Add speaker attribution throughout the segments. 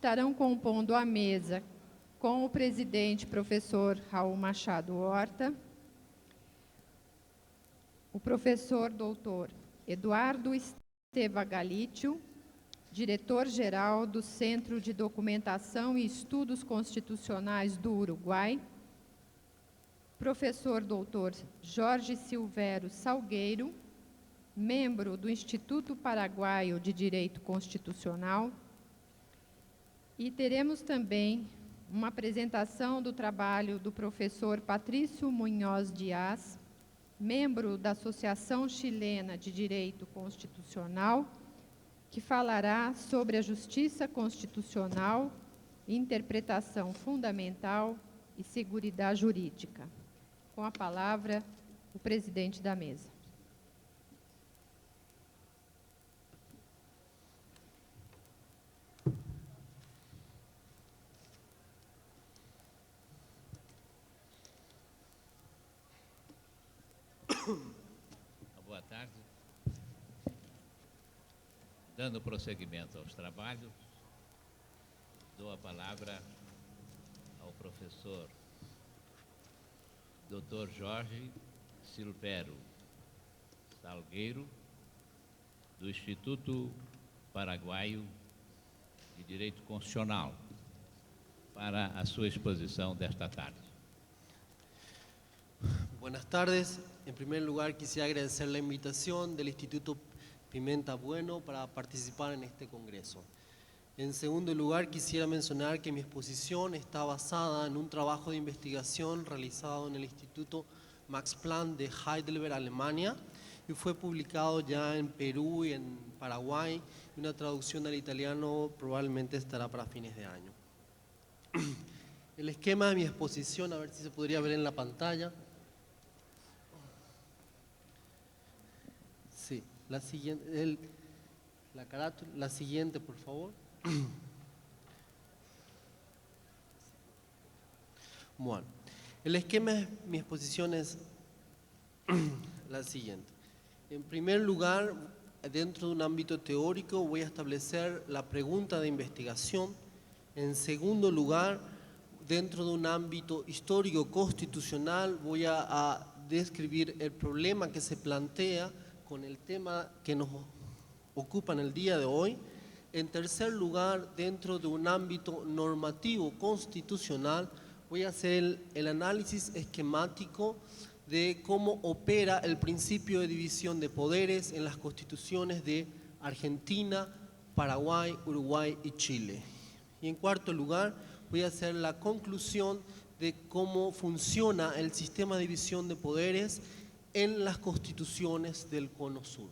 Speaker 1: estarão compondo a mesa com o presidente, professor Raul Machado Horta, o professor doutor Eduardo Esteva Galitio, diretor-geral do Centro de Documentação e Estudos Constitucionais do Uruguai, professor doutor Jorge Silvério Salgueiro, membro do Instituto Paraguaio de Direito Constitucional, e teremos também uma apresentação do trabalho do professor Patrício Munhoz Dias, membro da Associação Chilena de Direito Constitucional, que falará sobre a justiça constitucional, interpretação fundamental e seguridade jurídica. Com a palavra, o presidente da mesa.
Speaker 2: Boa tarde. Dando prosseguimento aos trabalhos, dou a palavra ao professor Dr. Jorge Silvério Salgueiro, do Instituto Paraguaio de Direito Constitucional, para a sua exposição desta tarde.
Speaker 3: Buenas tardes. En primer lugar, quisiera agradecer la invitación del Instituto Pimenta Bueno para participar en este congreso. En segundo lugar, quisiera mencionar que mi exposición está basada en un trabajo de investigación realizado en el Instituto Max Planck de Heidelberg, Alemania, y fue publicado ya en Perú y en Paraguay, y una traducción al italiano probablemente estará para fines de año. El esquema de mi exposición, a ver si se podría ver en la pantalla. Sí, la siguiente, la carátula, la siguiente, por favor. Bueno, el esquema de mi exposición es la siguiente. En primer lugar, dentro de un ámbito teórico, voy a establecer la pregunta de investigación. En segundo lugar, dentro de un ámbito histórico constitucional, voy a describir el problema que se plantea con el tema que nos ocupa en el día de hoy. En tercer lugar, dentro de un ámbito normativo constitucional, voy a hacer el análisis esquemático de cómo opera el principio de división de poderes en las constituciones de Argentina, Paraguay, Uruguay y Chile. Y en cuarto lugar, voy a hacer la conclusión de cómo funciona el sistema de división de poderes en las constituciones del Cono Sur.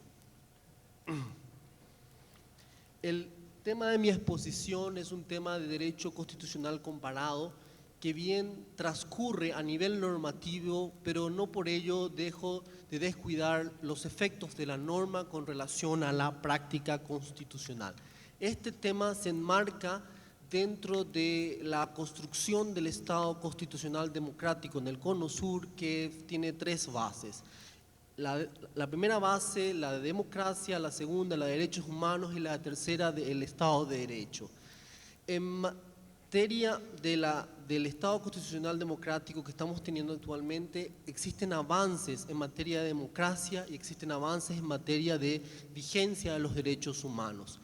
Speaker 3: El tema de mi exposición es un tema de derecho constitucional comparado que bien transcurre a nivel normativo, pero no por ello dejo de descuidar los efectos de la norma con relación a la práctica constitucional. Este tema se enmarca dentro de la construcción del Estado constitucional democrático en el Cono Sur, que tiene tres bases. La primera base, la de democracia; la segunda, la de derechos humanos; y la tercera, el Estado de Derecho. En materia del Estado constitucional democrático que estamos teniendo actualmente, existen avances en materia de democracia y existen avances en materia de vigencia de los derechos humanos.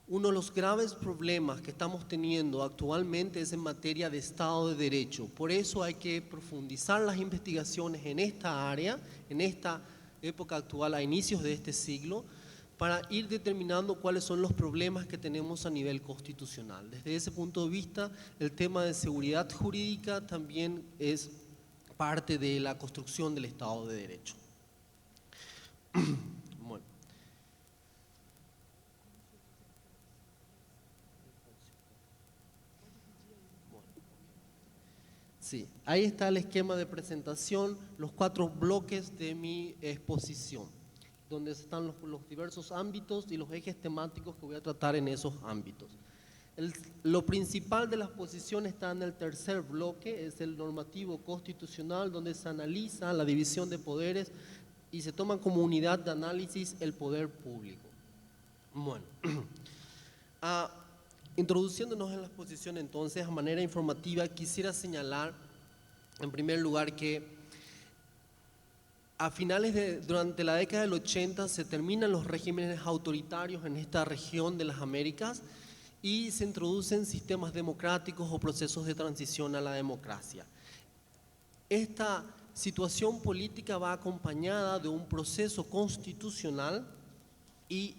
Speaker 3: Uno de los graves problemas que estamos teniendo actualmente es en materia de Estado de Derecho. Por eso hay que profundizar las investigaciones en esta área, en esta época actual, a inicios de este siglo, para ir determinando cuáles son los problemas que tenemos a nivel constitucional. Desde ese punto de vista, el tema de seguridad jurídica también es parte de la construcción del Estado de Derecho. Bueno. Sí, ahí está el esquema de presentación, los 4 bloques de mi exposición, donde están los diversos ámbitos y los ejes temáticos que voy a tratar en esos ámbitos. Lo principal de la exposición está en el tercer bloque, es el normativo constitucional, donde se analiza la división de poderes y se toma como unidad de análisis el poder público. Bueno, Introduciéndonos en la exposición entonces, a manera informativa, quisiera señalar en primer lugar que durante la década del 80 se terminan los regímenes autoritarios en esta región de las Américas y se introducen sistemas democráticos o procesos de transición a la democracia. Esta situación política va acompañada de un proceso constitucional y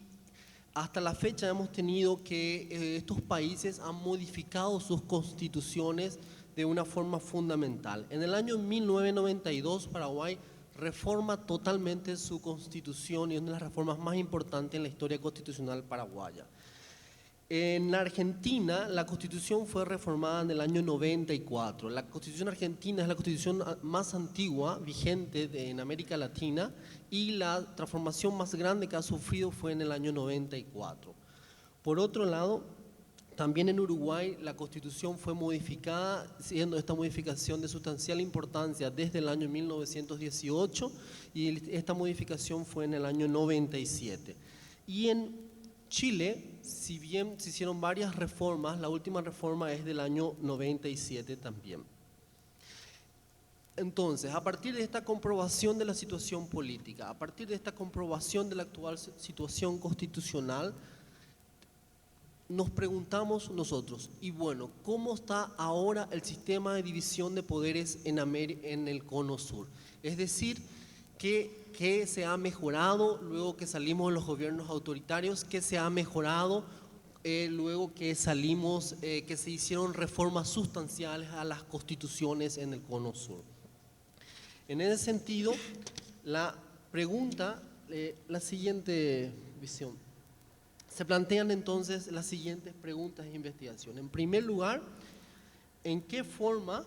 Speaker 3: hasta la fecha hemos tenido que estos países han modificado sus constituciones de una forma fundamental. En el año 1992 Paraguay reforma totalmente su constitución y es una de las reformas más importantes en la historia constitucional paraguaya. En Argentina la constitución fue reformada en el año 94. La constitución argentina es la constitución más antigua vigente en América Latina y la transformación más grande que ha sufrido fue en el año 94. Por otro lado, también en Uruguay la constitución fue modificada, siendo esta modificación de sustancial importancia desde el año 1918 y esta modificación fue en el año 97. Y en Chile, si bien se hicieron varias reformas, la última reforma es del año 97 también. Entonces, a partir de esta comprobación de la situación política, a partir de esta comprobación de la actual situación constitucional, nos preguntamos nosotros, y bueno, ¿cómo está ahora el sistema de división de poderes en el Cono Sur? Es decir, ¿qué se ha mejorado luego que salimos de los gobiernos autoritarios? ¿Qué se ha mejorado luego que salimos, que se hicieron reformas sustanciales a las constituciones en el Cono Sur? En ese sentido, la pregunta, la siguiente visión. Se plantean entonces las siguientes preguntas de investigación. En primer lugar, ¿en qué forma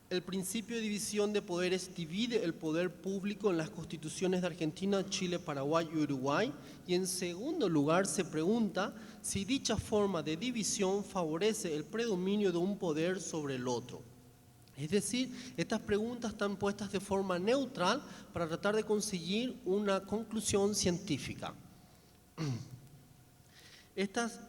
Speaker 3: el principio de división de poderes divide el poder público en las constituciones de Argentina, Chile, Paraguay y Uruguay? Y en segundo lugar, se pregunta si dicha forma de división favorece el predominio de un poder sobre el otro. Es decir, estas preguntas están puestas de forma neutral para tratar de conseguir una conclusión científica. Estas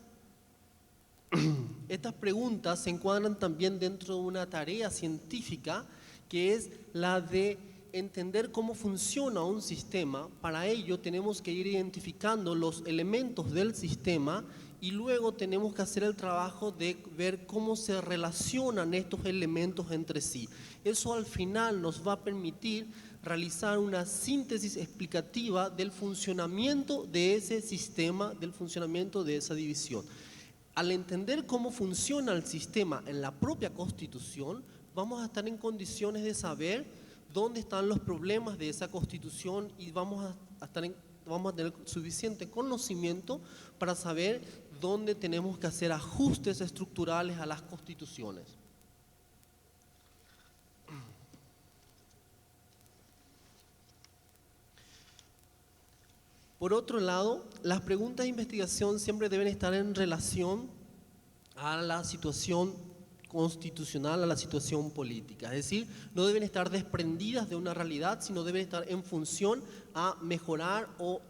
Speaker 3: preguntas se encuadran también dentro de una tarea científica que es la de entender cómo funciona un sistema. Para ello tenemos que ir identificando los elementos del sistema y luego tenemos que hacer el trabajo de ver cómo se relacionan estos elementos entre sí. Eso al final nos va a permitir realizar una síntesis explicativa del funcionamiento de ese sistema, del funcionamiento de esa división. Al entender cómo funciona el sistema en la propia Constitución, vamos a estar en condiciones de saber dónde están los problemas de esa Constitución y vamos a tener suficiente conocimiento para saber dónde tenemos que hacer ajustes estructurales a las constituciones. Por otro lado, las preguntas de investigación siempre deben estar en relación a la situación constitucional, a la situación política. Es decir, no deben estar desprendidas de una realidad, sino deben estar en función a mejorar o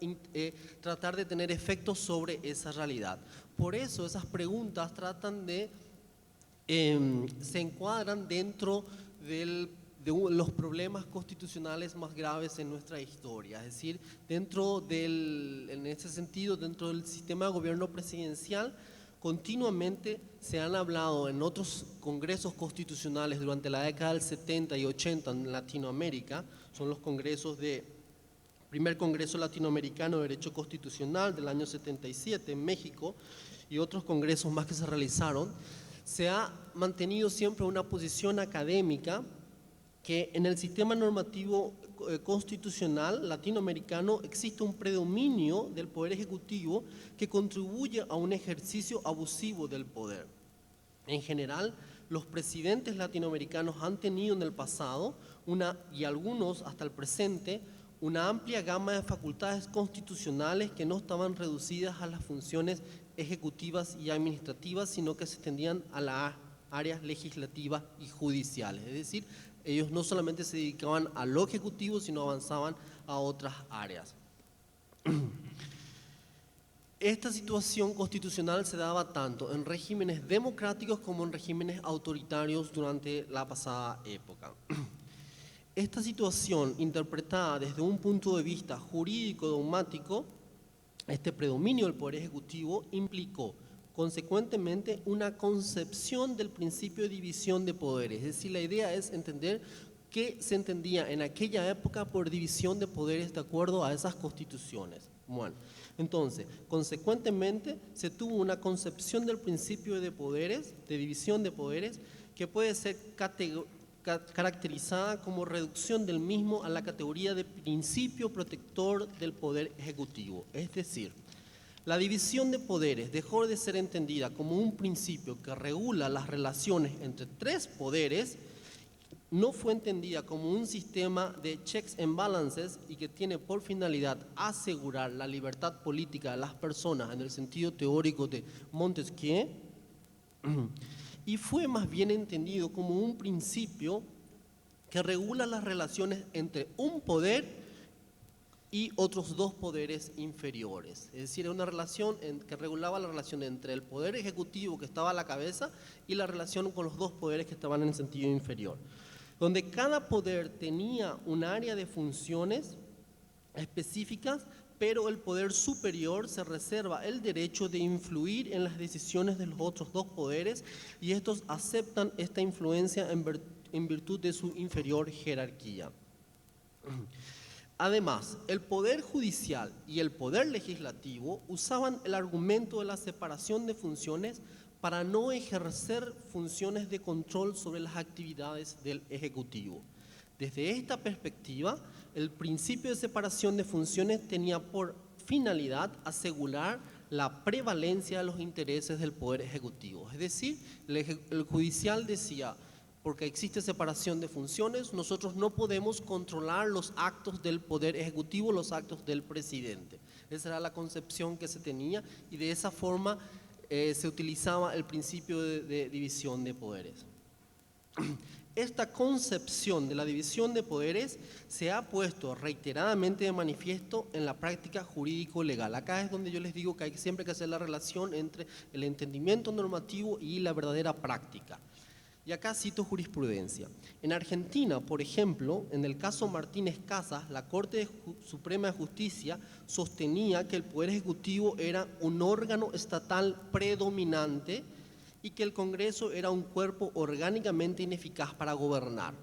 Speaker 3: tratar de tener efectos sobre esa realidad. Por eso esas preguntas tratan de, se encuadran dentro de los problemas constitucionales más graves en nuestra historia. Es decir, en ese sentido, dentro del sistema de gobierno presidencial, continuamente se han hablado en otros congresos constitucionales durante la década del 70 y 80 en Latinoamérica, son los congresos primer Congreso Latinoamericano de Derecho Constitucional del año 77 en México y otros congresos más que se realizaron. Se ha mantenido siempre una posición académica que en el sistema normativo constitucional latinoamericano existe un predominio del poder ejecutivo que contribuye a un ejercicio abusivo del poder. En general, los presidentes latinoamericanos han tenido en el pasado, y algunos hasta el presente, una amplia gama de facultades constitucionales que no estaban reducidas a las funciones ejecutivas y administrativas, sino que se extendían a las áreas legislativas y judiciales. Es decir, ellos no solamente se dedicaban a lo ejecutivo, sino avanzaban a otras áreas. Esta situación constitucional se daba tanto en regímenes democráticos como en regímenes autoritarios durante la pasada época. Esta situación, interpretada desde un punto de vista jurídico-dogmático, este predominio del Poder Ejecutivo implicó, consecuentemente, una concepción del principio de división de poderes. Es decir, la idea es entender qué se entendía en aquella época por división de poderes de acuerdo a esas constituciones. Bueno, entonces, consecuentemente, se tuvo una concepción del principio de poderes, de división de poderes, que puede ser caracterizada como reducción del mismo a la categoría de principio protector del Poder Ejecutivo. Es decir, la división de poderes dejó de ser entendida como un principio que regula las relaciones entre tres poderes, no fue entendida como un sistema de checks and balances y que tiene por finalidad asegurar la libertad política de las personas en el sentido teórico de Montesquieu, y fue más bien entendido como un principio que regula las relaciones entre un poder y otros dos poderes inferiores. Es decir, una relación que regulaba la relación entre el poder ejecutivo que estaba a la cabeza y la relación con los dos poderes que estaban en el sentido inferior, donde cada poder tenía un área de funciones específicas, pero el poder superior se reserva el derecho de influir en las decisiones de los otros dos poderes y estos aceptan esta influencia en virtud de su inferior jerarquía. Además, el Poder Judicial y el Poder Legislativo usaban el argumento de la separación de funciones para no ejercer funciones de control sobre las actividades del Ejecutivo. Desde esta perspectiva, el principio de separación de funciones tenía por finalidad asegurar la prevalencia de los intereses del Poder Ejecutivo. Es decir, el judicial decía, porque existe separación de funciones, nosotros no podemos controlar los actos del Poder Ejecutivo, los actos del presidente. Esa era la concepción que se tenía y de esa forma se utilizaba el principio de división de poderes. Esta concepción de la división de poderes se ha puesto reiteradamente de manifiesto en la práctica jurídico-legal. Acá es donde yo les digo que hay siempre que hacer la relación entre el entendimiento normativo y la verdadera práctica. Y acá cito jurisprudencia. En Argentina, por ejemplo, en el caso Martínez Casas, la Corte Suprema de Justicia sostenía que el Poder Ejecutivo era un órgano estatal predominante y que el Congreso era un cuerpo orgánicamente ineficaz para gobernar.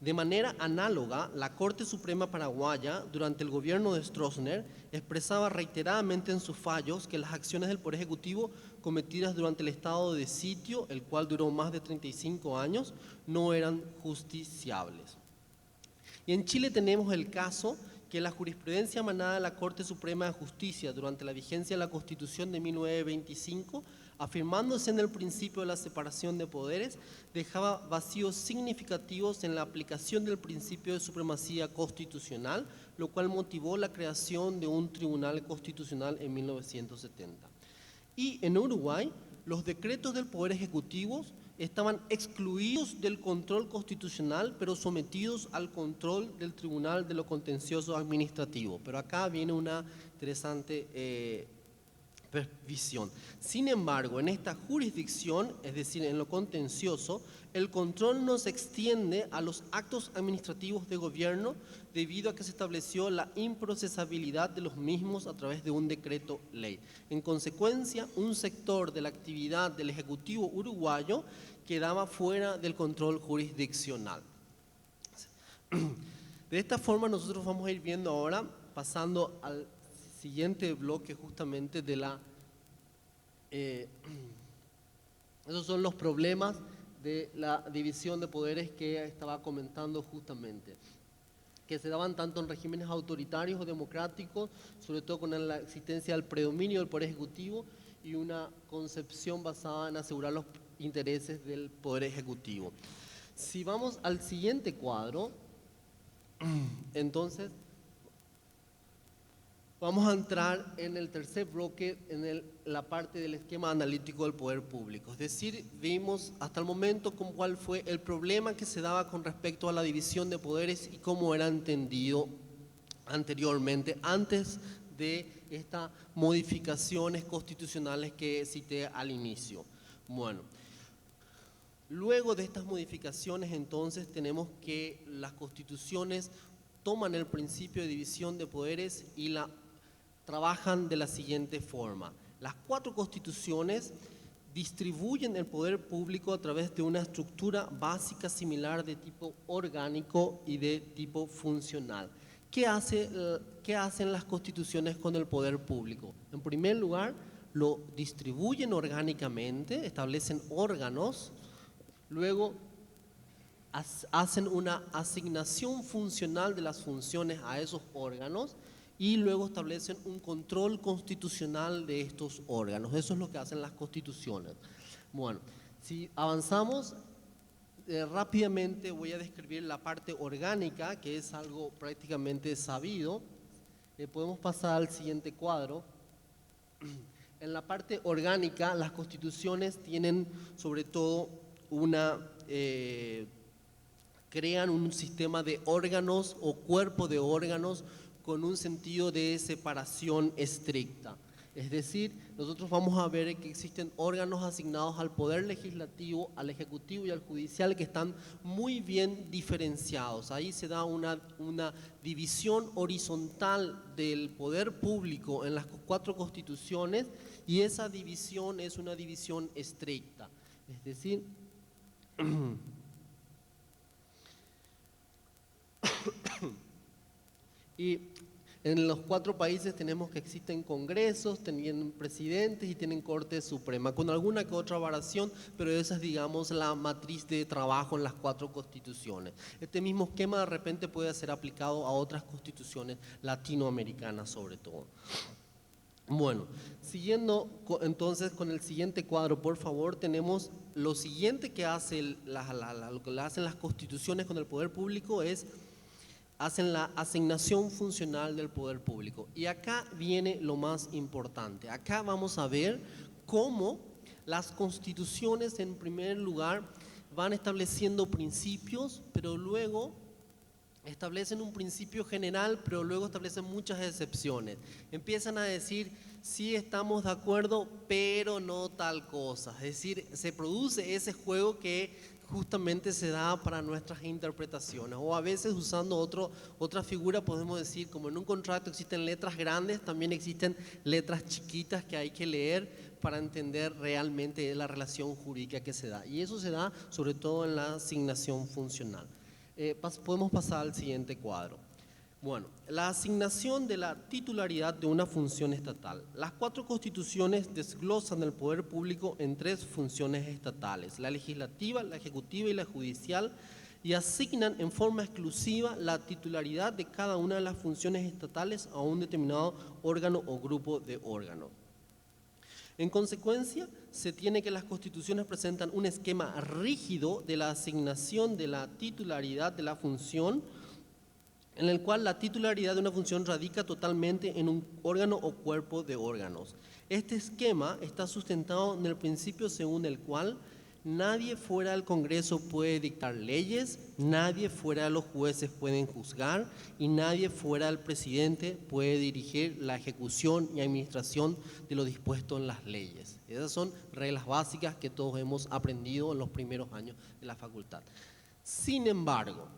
Speaker 3: De manera análoga, la Corte Suprema Paraguaya, durante el gobierno de Stroessner, expresaba reiteradamente en sus fallos que las acciones del Poder Ejecutivo cometidas durante el estado de sitio, el cual duró más de 35 años, no eran justiciables. Y en Chile tenemos el caso que la jurisprudencia emanada de la Corte Suprema de Justicia durante la vigencia de la Constitución de 1925, afirmándose en el principio de la separación de poderes, dejaba vacíos significativos en la aplicación del principio de supremacía constitucional, lo cual motivó la creación de un tribunal constitucional en 1970. Y en Uruguay, los decretos del Poder Ejecutivo estaban excluidos del control constitucional, pero sometidos al control del Tribunal de lo Contencioso Administrativo. Pero acá viene una interesante visión. Sin embargo, en esta jurisdicción, es decir, en lo contencioso, el control no se extiende a los actos administrativos de gobierno debido a que se estableció la improcesabilidad de los mismos a través de un decreto ley. En consecuencia, un sector de la actividad del Ejecutivo uruguayo quedaba fuera del control jurisdiccional. De esta forma nosotros vamos a ir viendo ahora, pasando al siguiente bloque justamente de la... esos son los problemas de la división de poderes que estaba comentando justamente, que se daban tanto en regímenes autoritarios o democráticos, sobre todo con la existencia del predominio del Poder Ejecutivo y una concepción basada en asegurar los intereses del Poder Ejecutivo. Si vamos al siguiente cuadro, entonces vamos a entrar en el tercer bloque, en la parte del esquema analítico del poder público. Es decir, vimos hasta el momento cuál fue el problema que se daba con respecto a la división de poderes y cómo era entendido anteriormente, antes de estas modificaciones constitucionales que cité al inicio. Bueno, luego de estas modificaciones, entonces, tenemos que las constituciones toman el principio de división de poderes y la trabajan de la siguiente forma. Las 4 constituciones distribuyen el poder público a través de una estructura básica similar de tipo orgánico y de tipo funcional. ¿Qué hacen las constituciones con el poder público? En primer lugar, lo distribuyen orgánicamente, establecen órganos, luego hacen una asignación funcional de las funciones a esos órganos y luego establecen un control constitucional de estos órganos. Eso es lo que hacen las constituciones. Bueno, si avanzamos rápidamente, voy a describir la parte orgánica, que es algo prácticamente sabido. Podemos pasar al siguiente cuadro. En la parte orgánica, las constituciones tienen sobre todo crean un sistema de órganos o cuerpo de órganos con un sentido de separación estricta. Es decir, nosotros vamos a ver que existen órganos asignados al Poder Legislativo, al Ejecutivo y al Judicial que están muy bien diferenciados. Ahí se da una división horizontal del poder público en las 4 constituciones y esa división es una división estricta. Es decir, y en los 4 países tenemos que existen congresos, tienen presidentes y tienen Corte Suprema, con alguna que otra variación, pero esa es, digamos, la matriz de trabajo en las 4 constituciones. Este mismo esquema de repente puede ser aplicado a otras constituciones latinoamericanas sobre todo. Bueno, siguiendo entonces con el siguiente cuadro, por favor, tenemos lo siguiente que hacen las constituciones con el poder público hacen la asignación funcional del poder público. Y acá viene lo más importante. Acá vamos a ver cómo las constituciones, en primer lugar, van estableciendo principios, pero luego establecen un principio general, pero luego establecen muchas excepciones. Empiezan a decir, sí estamos de acuerdo, pero no tal cosa. Es decir, se produce ese juego que justamente se da para nuestras interpretaciones. O a veces usando otra figura podemos decir, como en un contrato existen letras grandes, también existen letras chiquitas que hay que leer para entender realmente la relación jurídica que se da. Y eso se da sobre todo en la asignación funcional. Podemos pasar al siguiente cuadro. Bueno, la asignación de la titularidad de una función estatal. Las 4 constituciones desglosan el poder público en 3 funciones estatales, la legislativa, la ejecutiva y la judicial, y asignan en forma exclusiva la titularidad de cada una de las funciones estatales a un determinado órgano o grupo de órganos. En consecuencia, se tiene que las constituciones presentan un esquema rígido de la asignación de la titularidad de la función, en el cual la titularidad de una función radica totalmente en un órgano o cuerpo de órganos. Este esquema está sustentado en el principio según el cual nadie fuera del Congreso puede dictar leyes, nadie fuera de los jueces pueden juzgar y nadie fuera del presidente puede dirigir la ejecución y administración de lo dispuesto en las leyes. Esas son reglas básicas que todos hemos aprendido en los primeros años de la facultad. Sin embargo,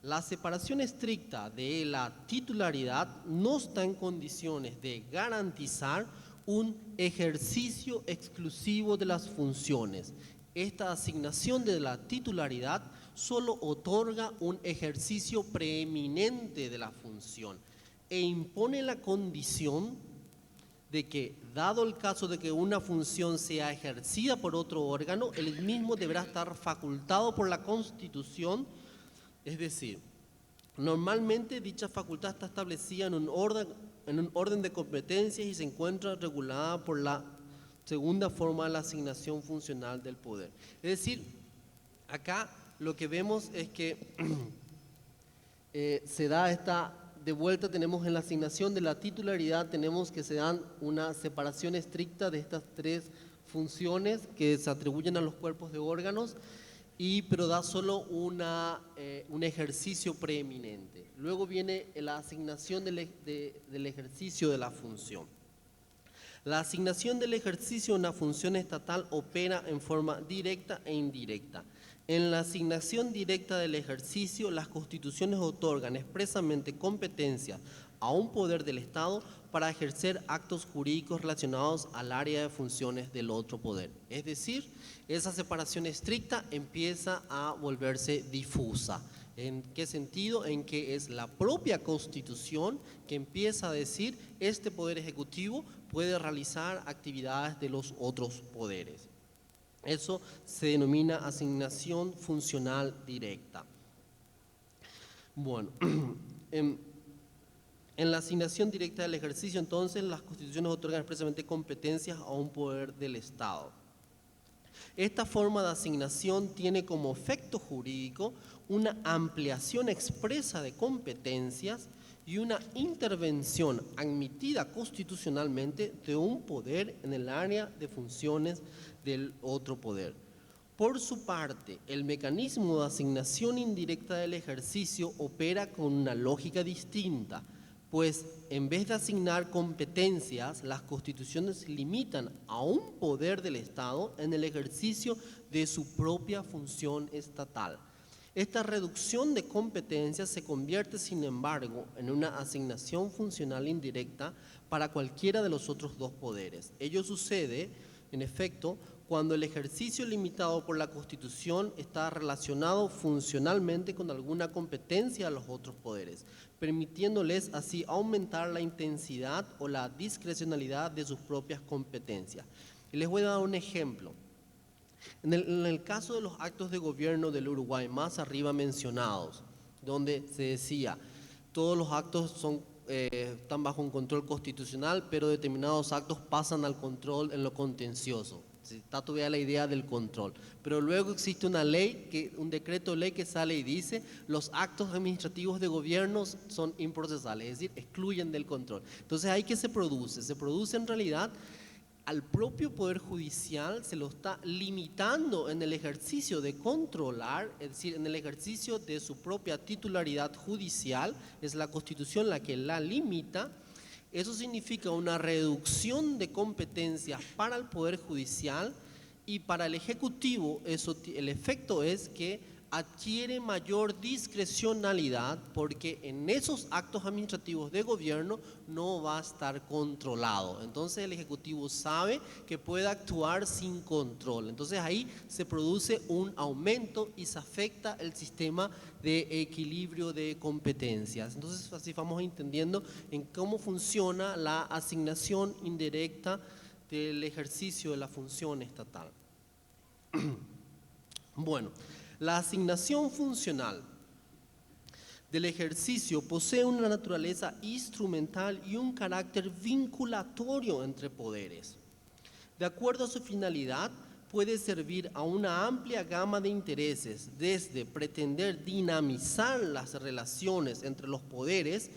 Speaker 3: la separación estricta de la titularidad no está en condiciones de garantizar un ejercicio exclusivo de las funciones. Esta asignación de la titularidad solo otorga un ejercicio preeminente de la función e impone la condición de que, dado el caso de que una función sea ejercida por otro órgano, el mismo deberá estar facultado por la Constitución. Es decir, normalmente dicha facultad está establecida en un orden de competencias y se encuentra regulada por la segunda forma de la asignación funcional del poder. Es decir, acá lo que vemos es que se da de vuelta tenemos en la asignación de la titularidad, tenemos que se dan una separación estricta de estas 3 funciones que se atribuyen a los cuerpos de órganos. pero da solo un ejercicio preeminente. Luego viene la asignación del ejercicio de la función. La asignación del ejercicio de una función estatal opera en forma directa e indirecta. En la asignación directa del ejercicio, las constituciones otorgan expresamente competencias a un poder del Estado para ejercer actos jurídicos relacionados al área de funciones del otro poder. Es decir, esa separación estricta empieza a volverse difusa. ¿En qué sentido? En que es la propia Constitución que empieza a decir este poder ejecutivo puede realizar actividades de los otros poderes. Eso se denomina asignación funcional directa. Bueno, en la asignación directa del ejercicio, entonces, las constituciones otorgan expresamente competencias a un poder del Estado. Esta forma de asignación tiene como efecto jurídico una ampliación expresa de competencias y una intervención admitida constitucionalmente de un poder en el área de funciones del otro poder. Por su parte, el mecanismo de asignación indirecta del ejercicio opera con una lógica distinta, pues en vez de asignar competencias, las constituciones limitan a un poder del Estado en el ejercicio de su propia función estatal. Esta reducción de competencias se convierte, sin embargo, en una asignación funcional indirecta para cualquiera de los otros dos poderes. Ello sucede, en efecto, cuando el ejercicio limitado por la Constitución está relacionado funcionalmente con alguna competencia de los otros poderes, permitiéndoles así aumentar la intensidad o la discrecionalidad de sus propias competencias. Y les voy a dar un ejemplo. En el caso de los actos de gobierno del Uruguay más arriba mencionados, donde se decía, todos los actos están bajo un control constitucional, pero determinados actos pasan al control en lo contencioso. Está todavía la idea del control. Pero luego existe una ley, un decreto de ley que sale y dice, los actos administrativos de gobierno son improcesales, es decir, excluyen del control. Entonces, ¿ahí qué se produce? Se produce en realidad al propio Poder Judicial se lo está limitando en el ejercicio de controlar, es decir, en el ejercicio de su propia titularidad judicial, es la Constitución la que la limita. Eso significa una reducción de competencias para el Poder Judicial y para el Ejecutivo. El efecto es que adquiere mayor discrecionalidad porque en esos actos administrativos de gobierno no va a estar controlado. Entonces el Ejecutivo sabe que puede actuar sin control. Entonces ahí se produce un aumento y se afecta el sistema de equilibrio de competencias. Entonces así vamos entendiendo en cómo funciona la asignación indirecta del ejercicio de la función estatal. Bueno, la asignación funcional del ejercicio posee una naturaleza instrumental y un carácter vinculatorio entre poderes. De acuerdo a su finalidad, puede servir a una amplia gama de intereses, desde pretender dinamizar las relaciones entre los poderes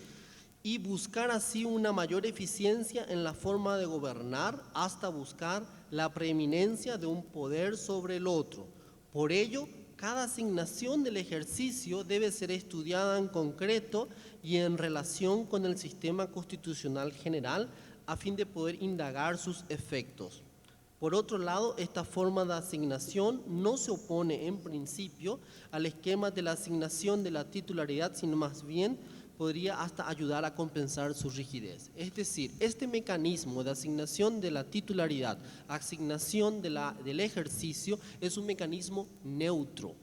Speaker 3: y buscar así una mayor eficiencia en la forma de gobernar, hasta buscar la preeminencia de un poder sobre el otro. Por ello, cada asignación del ejercicio debe ser estudiada en concreto y en relación con el sistema constitucional general a fin de poder indagar sus efectos. Por otro lado, esta forma de asignación no se opone en principio al esquema de la asignación de la titularidad, sino más bien podría hasta ayudar a compensar su rigidez. Es decir, este mecanismo de asignación de la titularidad, asignación del ejercicio, es un mecanismo neutro.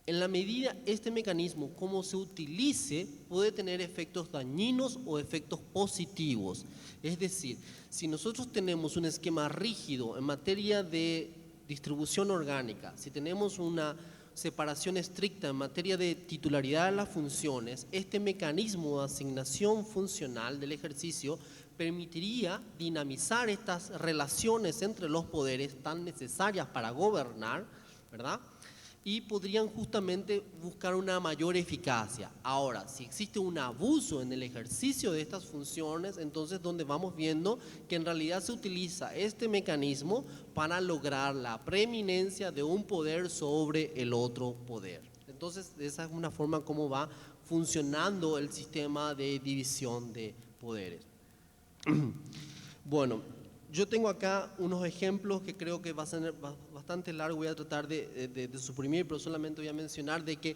Speaker 3: En la medida este mecanismo, como se utilice, puede tener efectos dañinos o efectos positivos. Es decir, si nosotros tenemos un esquema rígido en materia de distribución orgánica, si tenemos una separación estricta en materia de titularidad de las funciones, este mecanismo de asignación funcional del ejercicio permitiría dinamizar estas relaciones entre los poderes tan necesarias para gobernar, ¿verdad? y podrían justamente buscar una mayor eficacia. Ahora, si existe un abuso en el ejercicio de estas funciones, entonces donde vamos viendo que en realidad se utiliza este mecanismo para lograr la preeminencia de un poder sobre el otro poder. Entonces, esa es una forma como va funcionando el sistema de división de poderes. Bueno, yo tengo acá unos ejemplos que creo que va a ser bastante largo, voy a tratar de suprimir, pero solamente voy a mencionar de que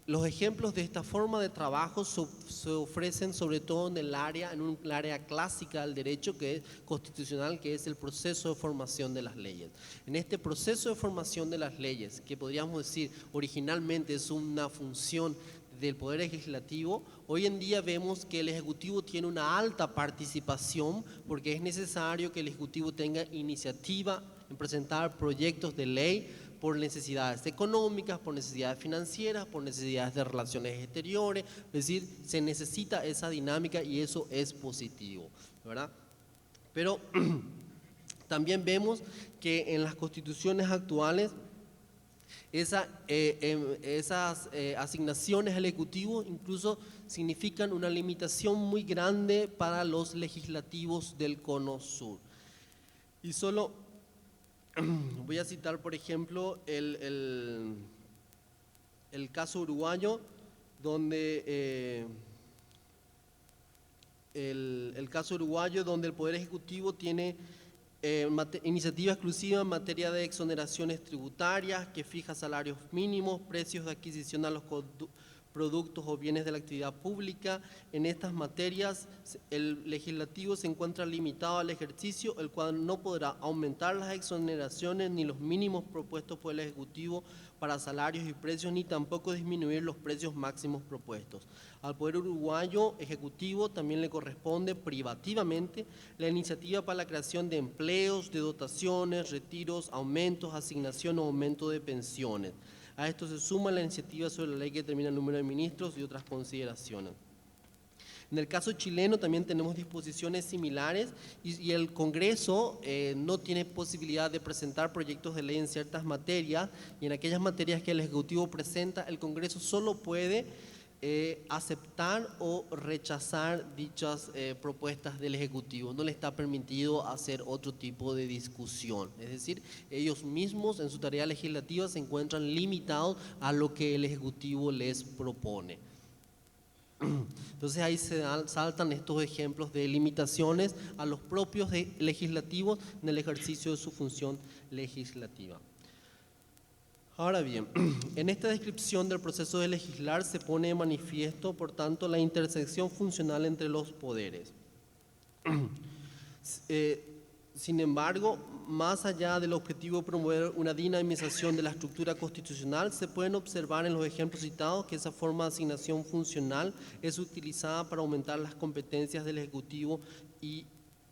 Speaker 3: los ejemplos de esta forma de trabajo se ofrecen sobre todo en un área clásica del derecho que es constitucional, que es el proceso de formación de las leyes. En este proceso de formación de las leyes, que podríamos decir originalmente es una función del Poder Legislativo, hoy en día vemos que el Ejecutivo tiene una alta participación porque es necesario que el Ejecutivo tenga iniciativa en presentar proyectos de ley por necesidades económicas, por necesidades financieras, por necesidades de relaciones exteriores, es decir, se necesita esa dinámica y eso es positivo, ¿verdad? Pero también vemos que en las constituciones actuales esas asignaciones al Ejecutivo incluso significan una limitación muy grande para los legislativos del Cono Sur. Y solo voy a citar, por ejemplo, el caso uruguayo, donde el Poder Ejecutivo tiene iniciativa exclusiva en materia de exoneraciones tributarias, que fija salarios mínimos, precios de adquisición a los productos o bienes de la actividad pública. En estas materias, el legislativo se encuentra limitado al ejercicio, el cual no podrá aumentar las exoneraciones ni los mínimos propuestos por el Ejecutivo para salarios y precios, ni tampoco disminuir los precios máximos propuestos. Al Poder Uruguayo Ejecutivo también le corresponde privativamente la iniciativa para la creación de empleos, de dotaciones, retiros, aumentos, asignación o aumento de pensiones. A esto se suma la iniciativa sobre la ley que determina el número de ministros y otras consideraciones. En el caso chileno también tenemos disposiciones similares y el Congreso no tiene posibilidad de presentar proyectos de ley en ciertas materias, y en aquellas materias que el Ejecutivo presenta, el Congreso solo puede aceptar o rechazar dichas propuestas del Ejecutivo. No le está permitido hacer otro tipo de discusión. Es decir, ellos mismos en su tarea legislativa se encuentran limitados a lo que el Ejecutivo les propone. Entonces ahí saltan estos ejemplos de limitaciones a los propios legislativos en el ejercicio de su función legislativa. Ahora bien, en esta descripción del proceso de legislar se pone de manifiesto, por tanto, la intersección funcional entre los poderes. Sin embargo, más allá del objetivo de promover una dinamización de la estructura constitucional, se pueden observar en los ejemplos citados que esa forma de asignación funcional es utilizada para aumentar las competencias del Ejecutivo y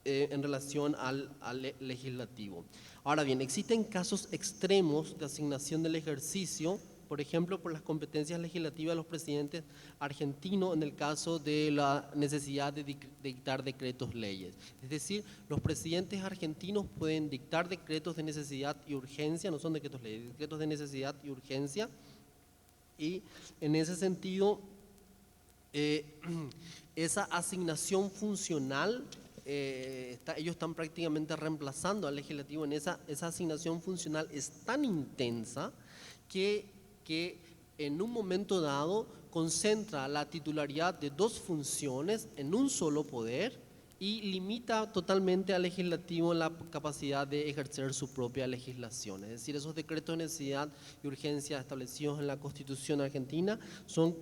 Speaker 3: en relación al legislativo. Ahora bien, existen casos extremos de asignación del ejercicio, por ejemplo, por las competencias legislativas de los presidentes argentinos en el caso de la necesidad de dictar decretos leyes. Es decir, los presidentes argentinos pueden dictar decretos de necesidad y urgencia, no son decretos leyes, decretos de necesidad y urgencia, y en ese sentido, esa asignación funcional, ellos están prácticamente reemplazando al legislativo en esa asignación funcional es tan intensa que en un momento dado concentra la titularidad de dos funciones en un solo poder y limita totalmente al legislativo en la capacidad de ejercer su propia legislación. Es decir, esos decretos de necesidad y urgencia establecidos en la Constitución argentina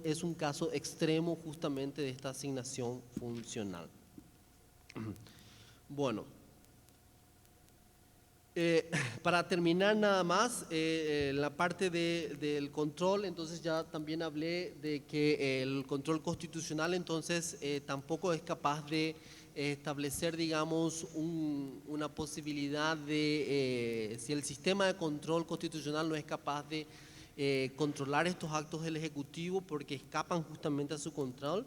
Speaker 3: es un caso extremo justamente de esta asignación funcional. Bueno, para terminar nada más, la parte del control, entonces ya también hablé de que el control constitucional entonces tampoco es capaz de establecer, digamos, una posibilidad de, si el sistema de control constitucional no es capaz de controlar estos actos del Ejecutivo porque escapan justamente a su control.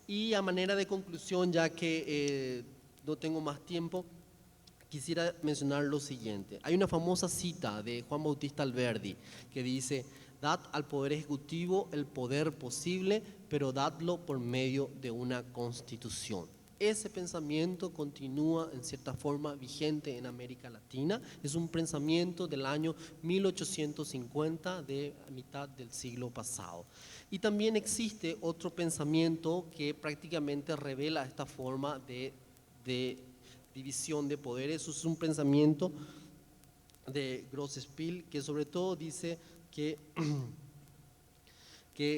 Speaker 3: Y a manera de conclusión, ya que no tengo más tiempo, quisiera mencionar lo siguiente. Hay una famosa cita de Juan Bautista Alberdi que dice: Dad al Poder Ejecutivo el poder posible, pero dadlo por medio de una constitución. Ese pensamiento continúa en cierta forma vigente en América Latina. Es un pensamiento del año 1850, de a mitad del siglo pasado. Y también existe otro pensamiento que prácticamente revela esta forma de división de poderes. Eso es un pensamiento de Grosspiel, que sobre todo dice que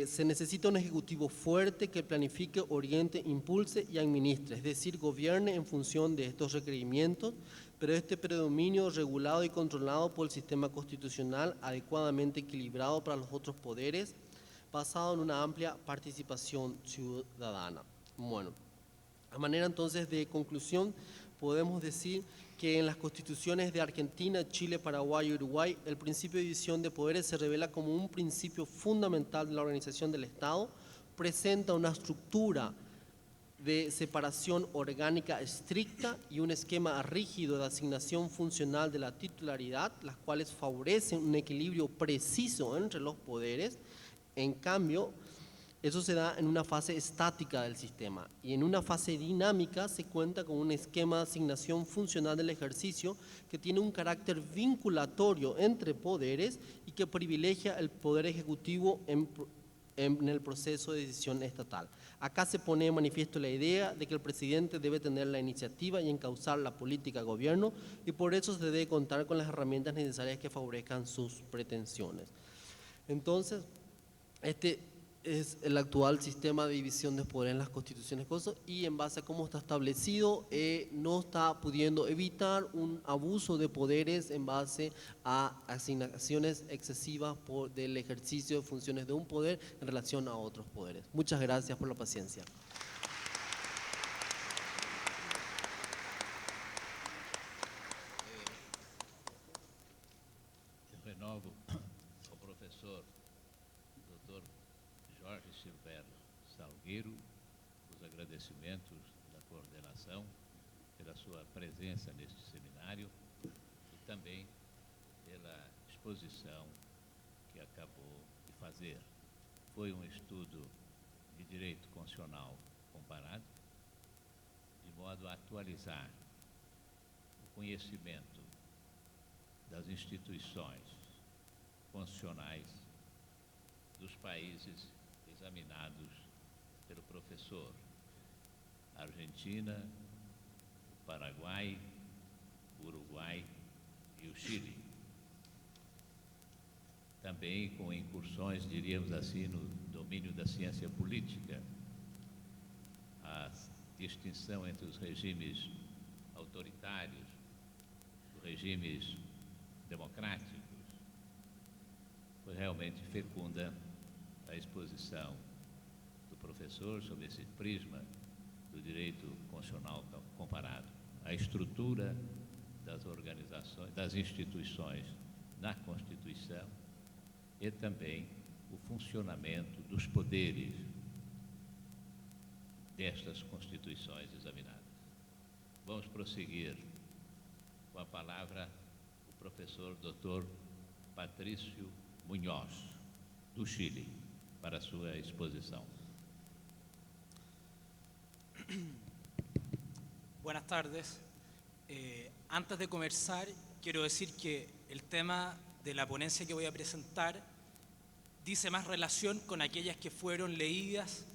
Speaker 3: se necesita un ejecutivo fuerte que planifique, oriente, impulse y administre, es decir, gobierne en función de estos requerimientos, pero este predominio regulado y controlado por el sistema constitucional, adecuadamente equilibrado para los otros poderes, basado en una amplia participación ciudadana. Bueno, a manera entonces de conclusión, podemos decir que en las constituciones de Argentina, Chile, Paraguay y Uruguay, el principio de división de poderes se revela como un principio fundamental de la organización del Estado, presenta una estructura de separación orgánica estricta y un esquema rígido de asignación funcional de la titularidad, las cuales favorecen un equilibrio preciso entre los poderes. En cambio, eso se da en una fase estática del sistema, y en una fase dinámica se cuenta con un esquema de asignación funcional del ejercicio que tiene un carácter vinculatorio entre poderes y que privilegia el poder ejecutivo en el proceso de decisión estatal. Acá se pone de manifiesto la idea de que el presidente debe tener la iniciativa y encauzar la política de gobierno, y por eso se debe contar con las herramientas necesarias que favorezcan sus pretensiones. Entonces, este es el actual sistema de división de poder en las constituciones, y en base a cómo está establecido, no está pudiendo evitar un abuso de poderes en base a asignaciones excesivas del ejercicio de funciones de un poder en relación a otros poderes. Muchas gracias por la paciencia.
Speaker 2: Renovo ao professor Dr. Jorge Silvério Salgueiro os agradecimentos da coordenação pela sua presença neste seminário e também pela exposição que acabou de fazer. Foi um estudo de direito constitucional comparado, de modo a atualizar o conhecimento das instituições constitucionais dos países examinados pelo professor: Argentina, o Paraguai, o Uruguai e o Chile. Também com incursões, diríamos assim, no domínio da ciência política, a distinção entre os regimes autoritários, os regimes democráticos. Foi realmente fecunda a exposição do professor sobre esse prisma do direito constitucional comparado, a estrutura das organizações, das instituições na Constituição e também o funcionamento dos poderes destas constituições examinadas. Vamos prosseguir com a palavra o professor Dr. Patrício Munhoz, do Chile, para a sua exposição.
Speaker 4: Buenas tardes. Antes de comenzar, quiero decir que el tema de la ponencia que voy a presentar dice más relación con aquellas que fueron leídas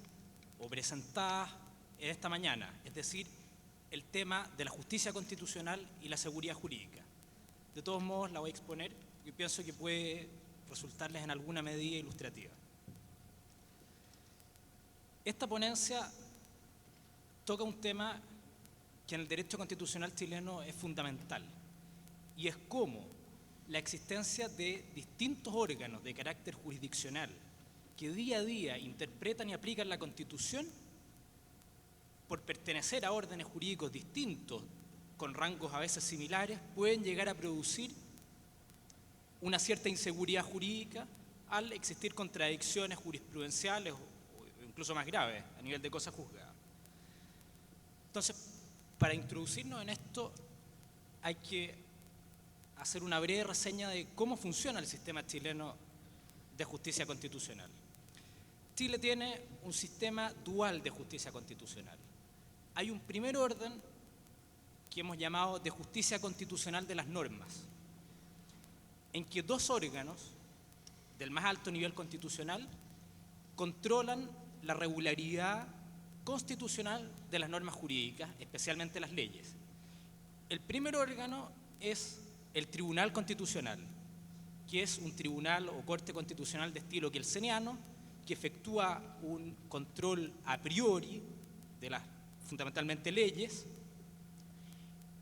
Speaker 4: o presentadas en esta mañana, es decir, el tema de la justicia constitucional y la seguridad jurídica. De todos modos, la voy a exponer y pienso que puede resultarles en alguna medida ilustrativa. Esta ponencia toca un tema que en el derecho constitucional chileno es fundamental, y es cómo la existencia de distintos órganos de carácter jurisdiccional que día a día interpretan y aplican la Constitución, por pertenecer a órdenes jurídicos distintos, con rangos a veces similares, pueden llegar a producir una cierta inseguridad jurídica al existir contradicciones jurisprudenciales o incluso más graves a nivel de cosa juzgada. Entonces, para introducirnos en esto hay que hacer una breve reseña de cómo funciona el sistema chileno de justicia constitucional. Chile tiene un sistema dual de justicia constitucional. Hay un primer orden que hemos llamado de justicia constitucional de las normas, en que dos órganos del más alto nivel constitucional controlan la regularidad constitucional de las normas jurídicas, especialmente las leyes. El primer órgano es el Tribunal Constitucional, que es un tribunal o corte constitucional de estilo kelseniano, que efectúa un control a priori de las fundamentalmente leyes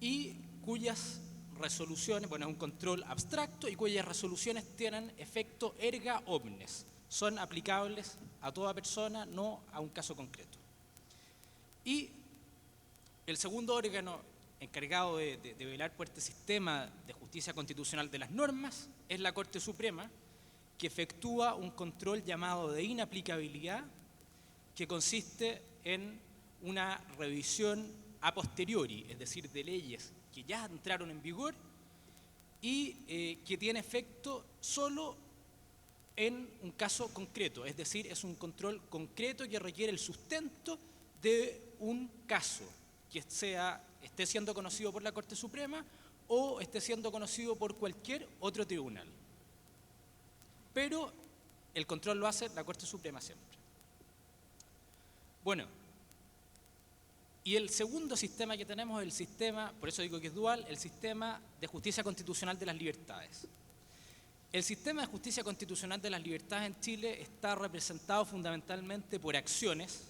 Speaker 4: y cuyas resoluciones, bueno, es un control abstracto y cuyas resoluciones tienen efecto erga omnes, son aplicables a toda persona, no a un caso concreto. Y el segundo órgano encargado de velar por este sistema de justicia constitucional de las normas es la Corte Suprema, que efectúa un control llamado de inaplicabilidad, que consiste en una revisión a posteriori, es decir, de leyes que ya entraron en vigor y que tiene efecto solo en un caso concreto, es decir, es un control concreto que requiere el sustento de un caso que esté siendo conocido por la Corte Suprema o esté siendo conocido por cualquier otro tribunal. Pero el control lo hace la Corte Suprema siempre. Bueno, y el segundo sistema que tenemos es el sistema, por eso digo que es dual, el sistema de justicia constitucional de las libertades. El sistema de justicia constitucional de las libertades en Chile está representado fundamentalmente por acciones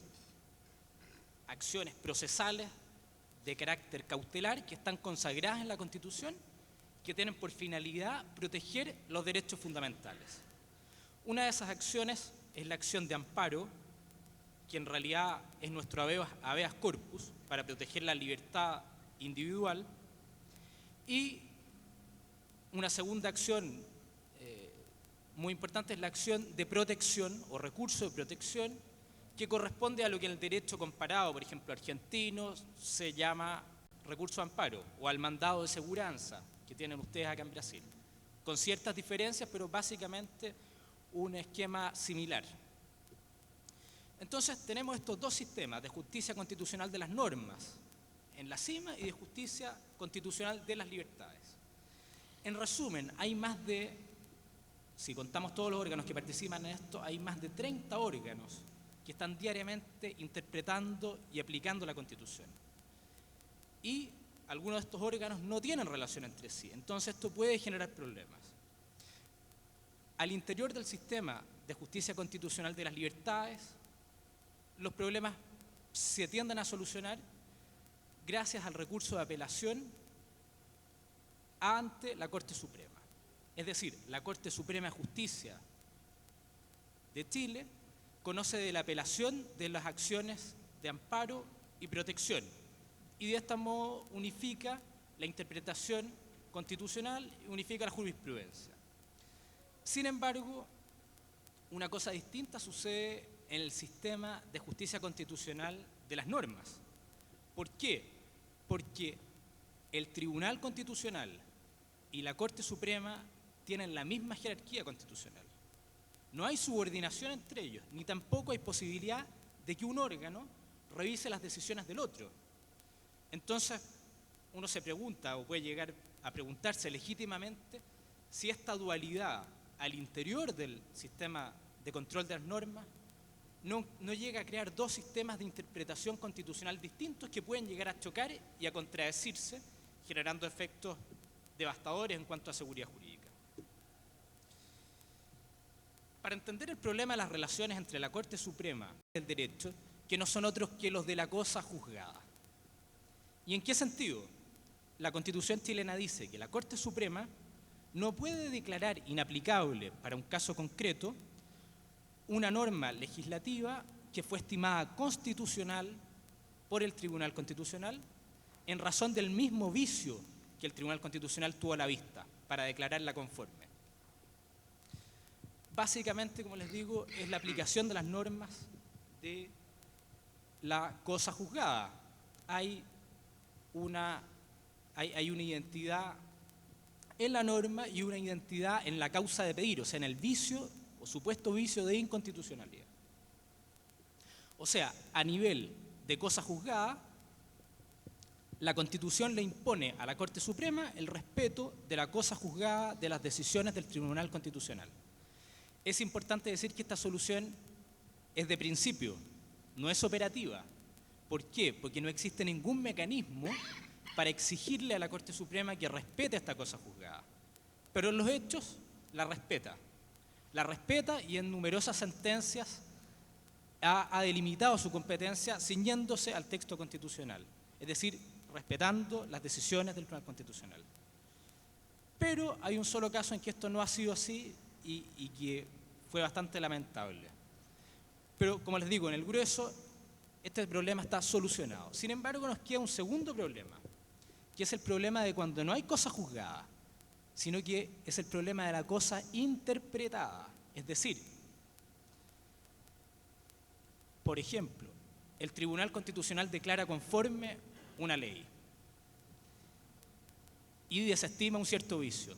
Speaker 4: procesales de carácter cautelar que están consagradas en la Constitución, que tienen por finalidad proteger los derechos fundamentales. Una de esas acciones es la acción de amparo, que en realidad es nuestro habeas corpus para proteger la libertad individual, y una segunda acción muy importante es la acción de protección o recurso de protección, que corresponde a lo que en el derecho comparado, por ejemplo, argentino, se llama recurso de amparo o al mandado de seguranza que tienen ustedes acá en Brasil, con ciertas diferencias, pero básicamente un esquema similar. Entonces tenemos estos dos sistemas de justicia constitucional de las normas en la cima y de justicia constitucional de las libertades. En resumen, hay más de, si contamos todos los órganos que participan en esto, hay más de 30 órganos que están diariamente interpretando y aplicando la Constitución. Y algunos de estos órganos no tienen relación entre sí, entonces esto puede generar problemas. Al interior del sistema de justicia constitucional de las libertades, los problemas se tienden a solucionar gracias al recurso de apelación ante la Corte Suprema. Es decir, la Corte Suprema de Justicia de Chile conoce de la apelación de las acciones de amparo y protección y de este modo unifica la interpretación constitucional y unifica la jurisprudencia. Sin embargo, una cosa distinta sucede en el sistema de justicia constitucional de las normas. ¿Por qué? Porque el Tribunal Constitucional y la Corte Suprema tienen la misma jerarquía constitucional. No hay subordinación entre ellos, ni tampoco hay posibilidad de que un órgano revise las decisiones del otro. Entonces, uno se pregunta, o puede llegar a preguntarse legítimamente, si esta dualidad al interior del sistema de control de las normas no llega a crear dos sistemas de interpretación constitucional distintos que pueden llegar a chocar y a contradecirse, generando efectos devastadores en cuanto a seguridad jurídica. Para entender el problema de las relaciones entre la Corte Suprema y el derecho, que no son otros que los de la cosa juzgada. ¿Y en qué sentido? La Constitución chilena dice que la Corte Suprema no puede declarar inaplicable para un caso concreto una norma legislativa que fue estimada constitucional por el Tribunal Constitucional en razón del mismo vicio que el Tribunal Constitucional tuvo a la vista para declararla conforme. Básicamente, como les digo, es la aplicación de las normas de la cosa juzgada. Hay una identidad en la norma y una identidad en la causa de pedir, o sea, en el vicio, o supuesto vicio de inconstitucionalidad. O sea, a nivel de cosa juzgada, la Constitución le impone a la Corte Suprema el respeto de la cosa juzgada, de las decisiones del Tribunal Constitucional. Es importante decir que esta solución es de principio, no es operativa. ¿Por qué? Porque no existe ningún mecanismo para exigirle a la Corte Suprema que respete esta cosa juzgada. Pero en los hechos la respeta. La respeta y en numerosas sentencias ha delimitado su competencia ciñéndose al texto constitucional, es decir, respetando las decisiones del Tribunal Constitucional. Pero hay un solo caso en que esto no ha sido así y que fue bastante lamentable. Pero, como les digo, en el grueso, este problema está solucionado. Sin embargo, nos queda un segundo problema, que es el problema de cuando no hay cosa juzgada, sino que es el problema de la cosa interpretada. Es decir, por ejemplo, el Tribunal Constitucional declara conforme una ley y desestima un cierto vicio.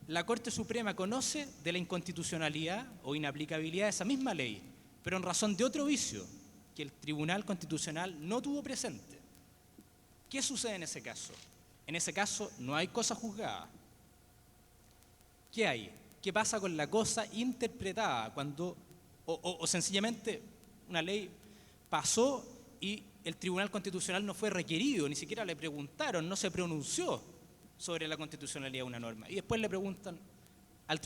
Speaker 4: La Corte Suprema conoce de la inconstitucionalidad o inaplicabilidad de esa misma ley, pero en razón de otro vicio que el Tribunal Constitucional no tuvo presente. ¿Qué sucede en ese caso? En ese caso no hay cosa juzgada. ¿Qué hay? ¿Qué pasa con la cosa interpretada cuando, o sencillamente una ley pasó y el Tribunal Constitucional no fue requerido, ni siquiera le preguntaron, no se pronunció sobre la constitucionalidad de una norma? Y después le preguntan al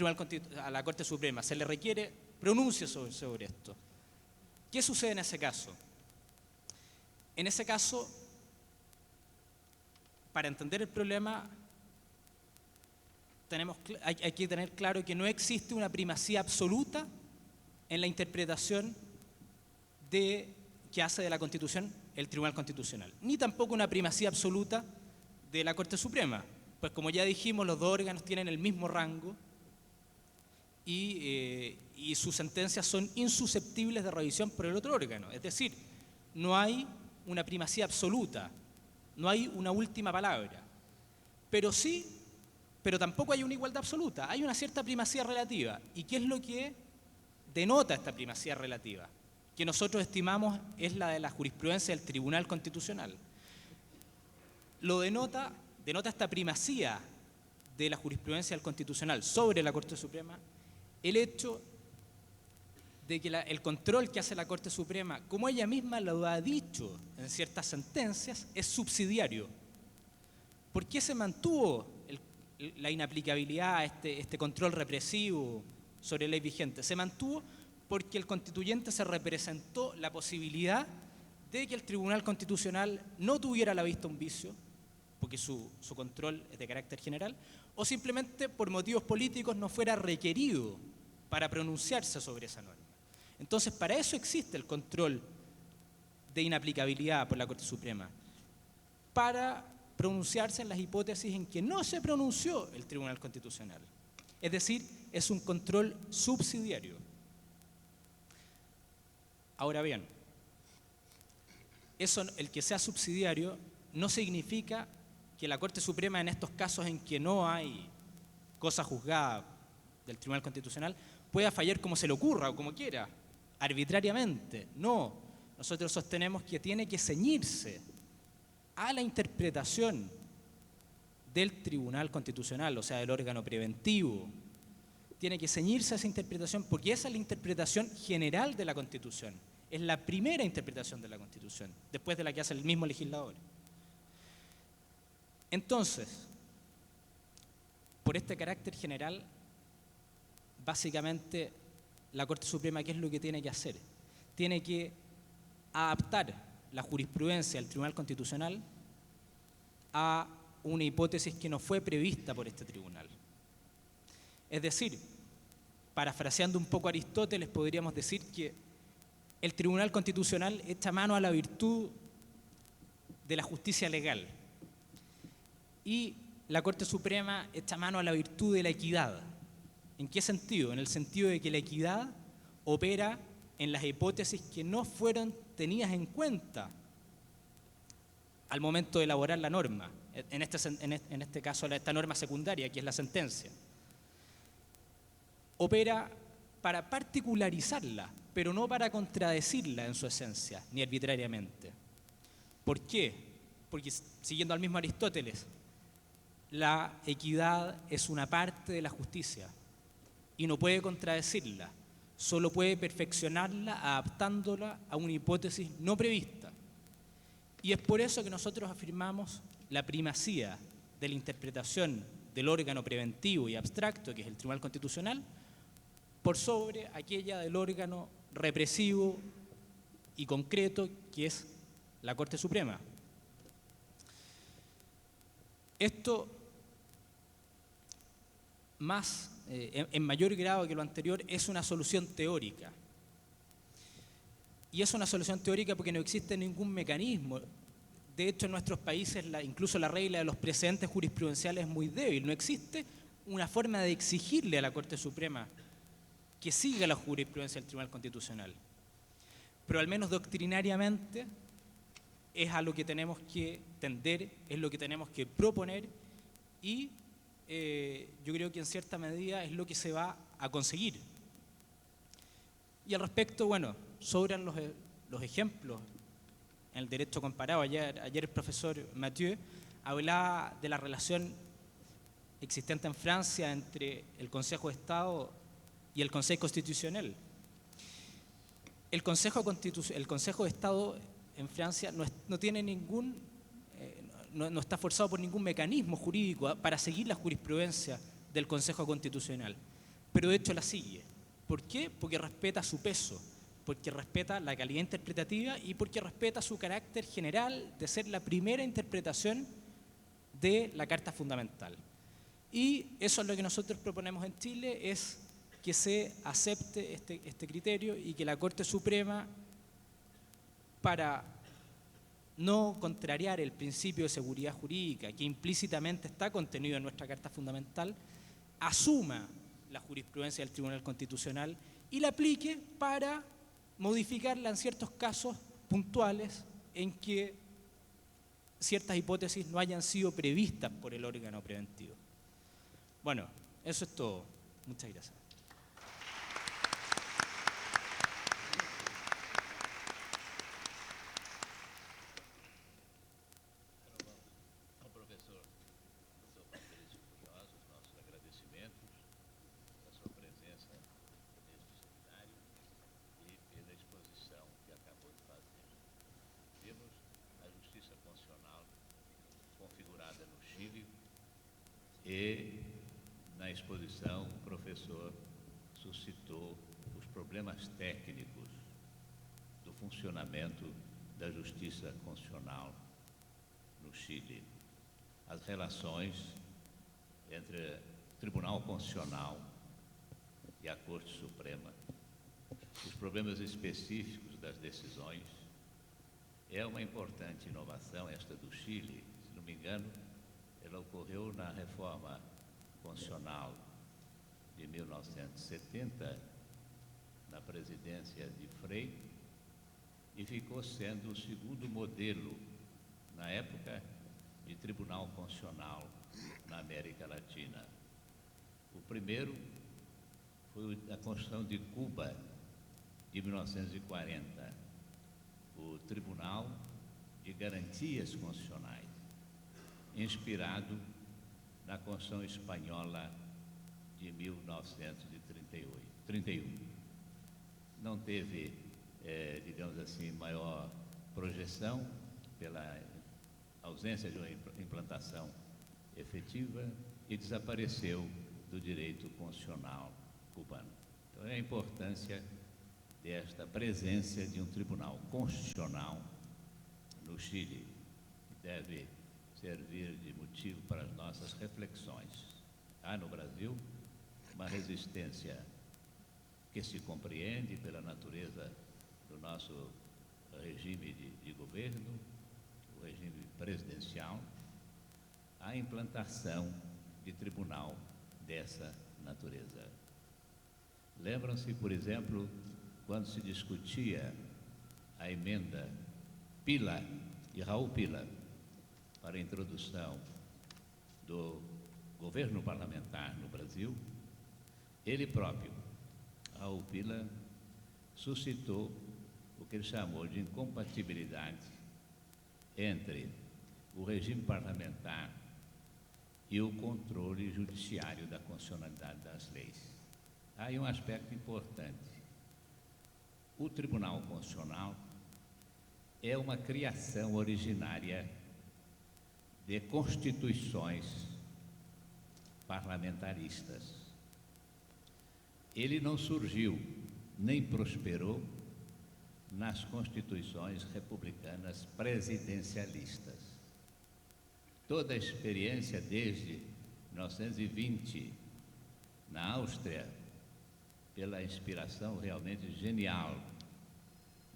Speaker 4: a la Corte Suprema, se le requiere, pronuncie sobre esto. ¿Qué sucede en ese caso? En ese caso, para entender el problema, hay que tener claro que no existe una primacía absoluta en la interpretación que hace de la Constitución el Tribunal Constitucional, ni tampoco una primacía absoluta de la Corte Suprema, pues como ya dijimos, los dos órganos tienen el mismo rango y sus sentencias son insusceptibles de revisión por el otro órgano. Es decir, no hay una primacía absoluta, no hay una última palabra, pero tampoco hay una igualdad absoluta, hay una cierta primacía relativa. ¿Y qué es lo que denota esta primacía relativa? Que nosotros estimamos es la de la jurisprudencia del Tribunal Constitucional. Lo denota esta primacía de la jurisprudencia del Constitucional sobre la Corte Suprema el hecho de que el control que hace la Corte Suprema, como ella misma lo ha dicho en ciertas sentencias, es subsidiario. ¿Por qué se mantuvo la inaplicabilidad, este control represivo sobre ley vigente? Se mantuvo porque el constituyente se representó la posibilidad de que el Tribunal Constitucional no tuviera a la vista un vicio, porque su control es de carácter general, o simplemente por motivos políticos no fuera requerido para pronunciarse sobre esa norma. Entonces, para eso existe el control de inaplicabilidad por la Corte Suprema, para pronunciarse en las hipótesis en que no se pronunció el Tribunal Constitucional. Es decir, es un control subsidiario. Ahora bien, el que sea subsidiario no significa que la Corte Suprema, en estos casos en que no hay cosa juzgada del Tribunal Constitucional, pueda fallar como se le ocurra o como quiera, arbitrariamente. No, nosotros sostenemos que tiene que ceñirse a la interpretación del Tribunal Constitucional, o sea, del órgano preventivo. Tiene que ceñirse a esa interpretación porque esa es la interpretación general de la Constitución. Es la primera interpretación de la Constitución, después de la que hace el mismo legislador. Entonces, por este carácter general, básicamente la Corte Suprema, ¿qué es lo que tiene que hacer? Tiene que adaptar la jurisprudencia del Tribunal Constitucional a una hipótesis que no fue prevista por este tribunal. Es decir, parafraseando un poco a Aristóteles, podríamos decir que el Tribunal Constitucional echa mano a la virtud de la justicia legal y la Corte Suprema echa mano a la virtud de la equidad. ¿En qué sentido? En el sentido de que la equidad opera en las hipótesis que no fueron tenidas en cuenta al momento de elaborar la norma, en este caso esta norma secundaria, que es la sentencia. Opera para particularizarla, pero no para contradecirla en su esencia, ni arbitrariamente. ¿Por qué? Porque, siguiendo al mismo Aristóteles, la equidad es una parte de la justicia y no puede contradecirla, solo puede perfeccionarla adaptándola a una hipótesis no prevista. Y es por eso que nosotros afirmamos la primacía de la interpretación del órgano preventivo y abstracto, que es el Tribunal Constitucional, por sobre aquella del órgano represivo y concreto, que es la Corte Suprema. Esto, en mayor grado que lo anterior, es una solución teórica. Y es una solución teórica porque no existe ningún mecanismo. De hecho, en nuestros países, incluso la regla de los precedentes jurisprudenciales es muy débil. No existe una forma de exigirle a la Corte Suprema que siga la jurisprudencia del Tribunal Constitucional. Pero al menos doctrinariamente es a lo que tenemos que tender, es lo que tenemos que proponer y yo creo que en cierta medida es lo que se va a conseguir. Y al respecto, bueno, sobran los ejemplos en el derecho comparado. Ayer el profesor Mathieu hablaba de la relación existente en Francia entre el Consejo de Estado y el Consejo Constitucional. El Consejo de Estado en Francia no tiene no está forzado por ningún mecanismo jurídico para seguir la jurisprudencia del Consejo Constitucional, pero de hecho la sigue. ¿Por qué? Porque respeta su peso, porque respeta la calidad interpretativa y porque respeta su carácter general de ser la primera interpretación de la Carta Fundamental. Y eso es lo que nosotros proponemos en Chile, es que se acepte este criterio y que la Corte Suprema, para no contrariar el principio de seguridad jurídica que implícitamente está contenido en nuestra Carta Fundamental, asuma la jurisprudencia del Tribunal Constitucional y la aplique para modificarla en ciertos casos puntuales en que ciertas hipótesis no hayan sido previstas por el órgano preventivo. Bueno, eso es todo. Muchas gracias.
Speaker 2: Ao professor Dr. Patrício Munhoz, os nossos agradecimentos pela sua presença neste seminário e pela exposição que acabou de fazer. Vimos a justiça constitucional configurada no Chile e, na exposição, o professor suscitou os problemas técnicos do funcionamento da justiça constitucional no Chile, as relações entre o Tribunal Constitucional e a Corte Suprema, os problemas específicos das decisões. É uma importante inovação esta do Chile, se não me engano, ela ocorreu na reforma constitucional de 1970, na presidência de Frei, e ficou sendo o segundo modelo, na época, de Tribunal Constitucional na América Latina. O primeiro foi a Constituição de Cuba, de 1940, o Tribunal de Garantias Constitucionais, inspirado na Constituição Espanhola de 1931. Não teve, digamos assim, maior projeção pela ausência de uma implantação efetiva e desapareceu do direito constitucional cubano. Então, é a importância desta presença de um tribunal constitucional no Chile, que deve servir de motivo para as nossas reflexões. Há no Brasil uma resistência que se compreende pela natureza do nosso regime de governo, o regime presidencial, à implantação de tribunal dessa natureza. Lembram-se, por exemplo, quando se discutia a emenda Pila, de Raul Pila, para a introdução do governo parlamentar no Brasil, ele próprio, Raul Pila suscitou o que ele chamou de incompatibilidade entre o regime parlamentar e o controle judiciário da constitucionalidade das leis. Há aí um aspecto importante. O Tribunal Constitucional é uma criação originária de constituições parlamentaristas. Ele não surgiu nem prosperou nas constituições republicanas presidencialistas. Toda a experiência desde 1920, na Áustria, pela inspiração realmente genial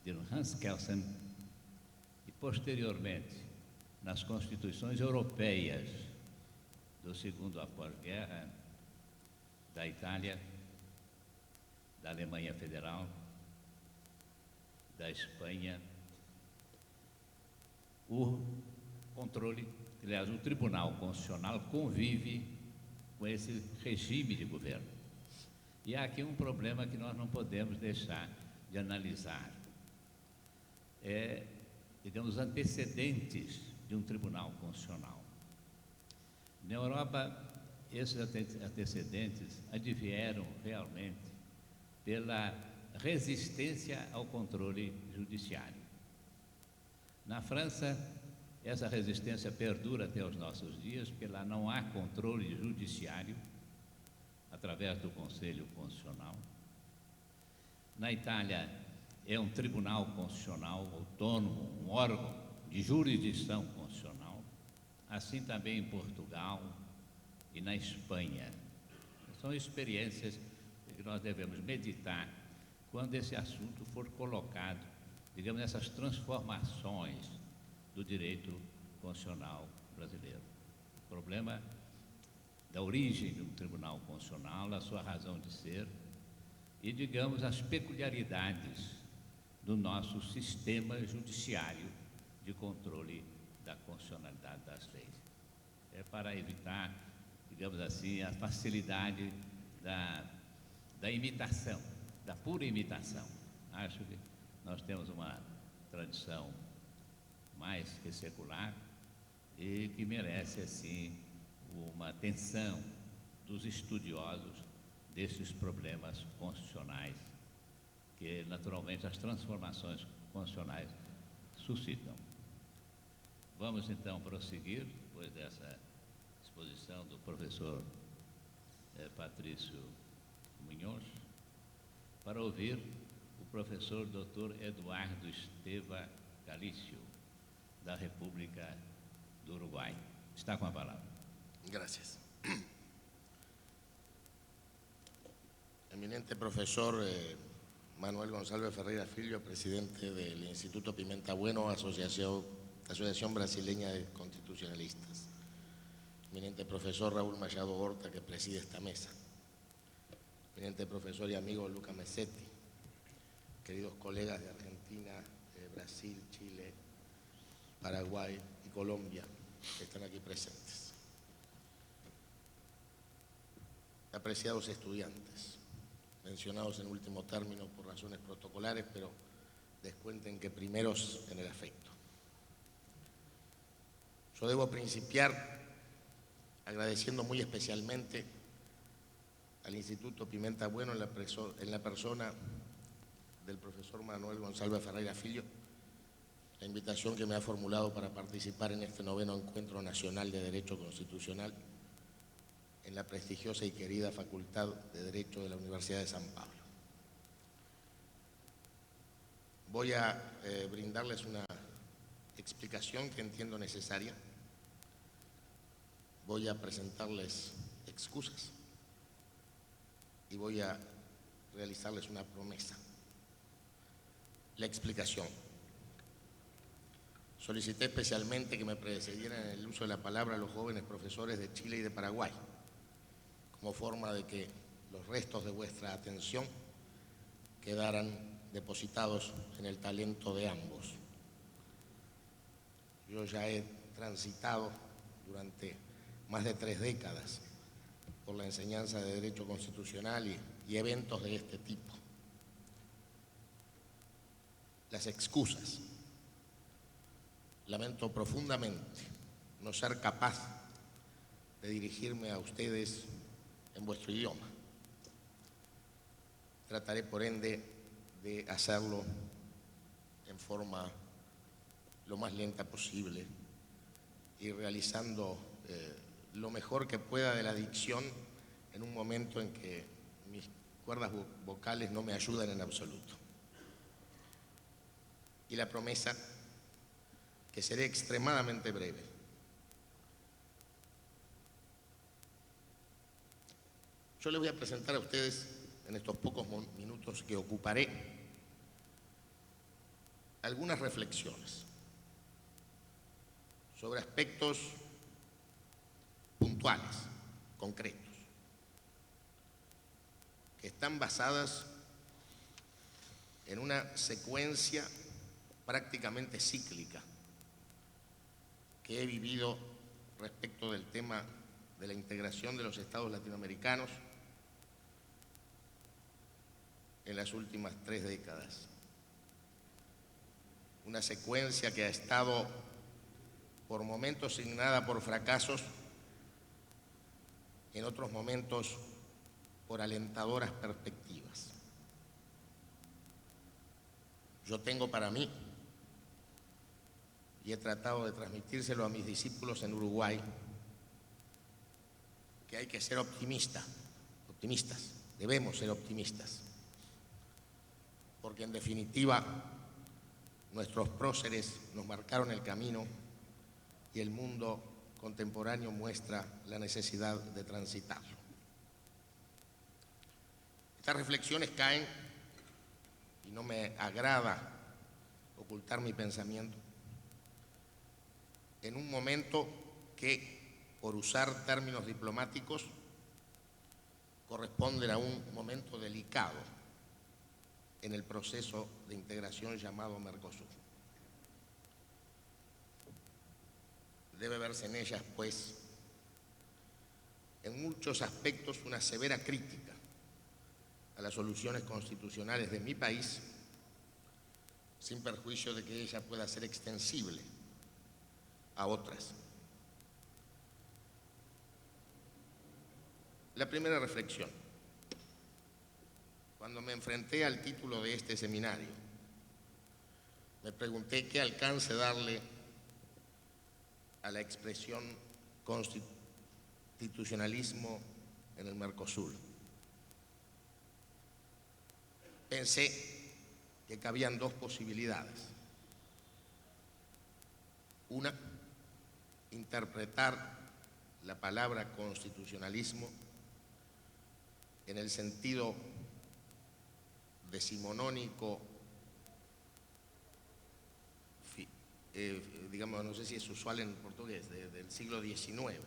Speaker 2: de Hans Kelsen, e posteriormente nas constituições europeias do segundo após-guerra, da Itália, da Alemanha Federal, da Espanha, o controle, aliás, o Tribunal Constitucional convive com esse regime de governo. E há aqui um problema que nós não podemos deixar de analisar. Digamos, antecedentes de um Tribunal Constitucional. Na Europa, esses antecedentes advieram realmente pela resistência ao controle judiciário. Na França, essa resistência perdura até os nossos dias, porque lá não há controle judiciário através do Conselho Constitucional. Na Itália, é um tribunal constitucional autônomo, um órgão de jurisdição constitucional. Assim também em Portugal e na Espanha. São experiências que nós devemos meditar quando esse assunto for colocado, digamos, nessas transformações do direito constitucional brasileiro. O problema da origem de um tribunal constitucional, a sua razão de ser e, digamos, as peculiaridades do nosso sistema judiciário de controle da constitucionalidade das leis. É para evitar, digamos assim, a facilidade da imitação, da pura imitação. Acho que nós temos uma tradição mais que secular e que merece, assim, uma atenção dos estudiosos desses problemas constitucionais que, naturalmente, as transformações constitucionais suscitam. Vamos, então, prosseguir, depois dessa exposição do professor Patrício Munhoz, para ouvir o professor Dr. Eduardo Esteva Galício, da República do Uruguai. Está com a palavra.
Speaker 5: Gracias. Eminente profesor Manuel González Ferreira Filho, presidente del Instituto Pimenta Bueno, Asociación Brasileña de Constitucionalistas. Eminente profesor Raúl Machado Horta, que preside esta mesa. Eminente profesor y amigo Luca Mesetti, queridos colegas de Argentina, Brasil, Chile, Paraguay y Colombia, que están aquí presentes. Apreciados estudiantes, mencionados en último término por razones protocolares, pero descuenten que primeros en el afecto. Yo debo principiar agradeciendo muy especialmente al Instituto Pimenta Bueno en la persona del profesor Manuel González Ferreira Filho, la invitación que me ha formulado para participar en este 9º Encuentro Nacional de Derecho Constitucional en la prestigiosa y querida Facultad de Derecho de la Universidad de San Pablo. Voy a brindarles una explicación que entiendo necesaria. Voy a presentarles excusas y voy a realizarles una promesa. La explicación. Solicité especialmente que me precedieran en el uso de la palabra a los jóvenes profesores de Chile y de Paraguay, como forma de que los restos de vuestra atención quedaran depositados en el talento de ambos. Yo ya he transitado durante más de 3 décadas por la enseñanza de Derecho Constitucional y y eventos de este tipo. Las excusas. Lamento profundamente no ser capaz de dirigirme a ustedes en vuestro idioma. Trataré, por ende, de hacerlo en forma lo más lenta posible y realizando lo mejor que pueda de la dicción en un momento en que mis cuerdas vocales no me ayudan en absoluto. Y la promesa que seré extremadamente breve. Yo les voy a presentar a ustedes en estos pocos minutos que ocuparé algunas reflexiones sobre aspectos puntuales, concretos, que están basadas en una secuencia prácticamente cíclica que he vivido respecto del tema de la integración de los estados latinoamericanos en las últimas 3 décadas. Una secuencia que ha estado por momentos signada por fracasos, en otros momentos por alentadoras perspectivas. Yo tengo para mí, y he tratado de transmitírselo a mis discípulos en Uruguay, que hay que ser optimistas, debemos ser optimistas, porque en definitiva nuestros próceres nos marcaron el camino y el mundo contemporáneo muestra la necesidad de transitarlo. Estas reflexiones caen, y no me agrada ocultar mi pensamiento, en un momento que, por usar términos diplomáticos, corresponden a un momento delicado en el proceso de integración llamado Mercosur. Debe verse en ellas, pues, en muchos aspectos una severa crítica a las soluciones constitucionales de mi país, sin perjuicio de que ella pueda ser extensible a otras. La primera reflexión. Cuando me enfrenté al título de este seminario, me pregunté qué alcance darle a la expresión constitucionalismo en el Mercosur. Pensé que cabían 2 posibilidades. Una, interpretar la palabra constitucionalismo en el sentido decimonónico, digamos, no sé si es usual en portugués, del siglo XIX.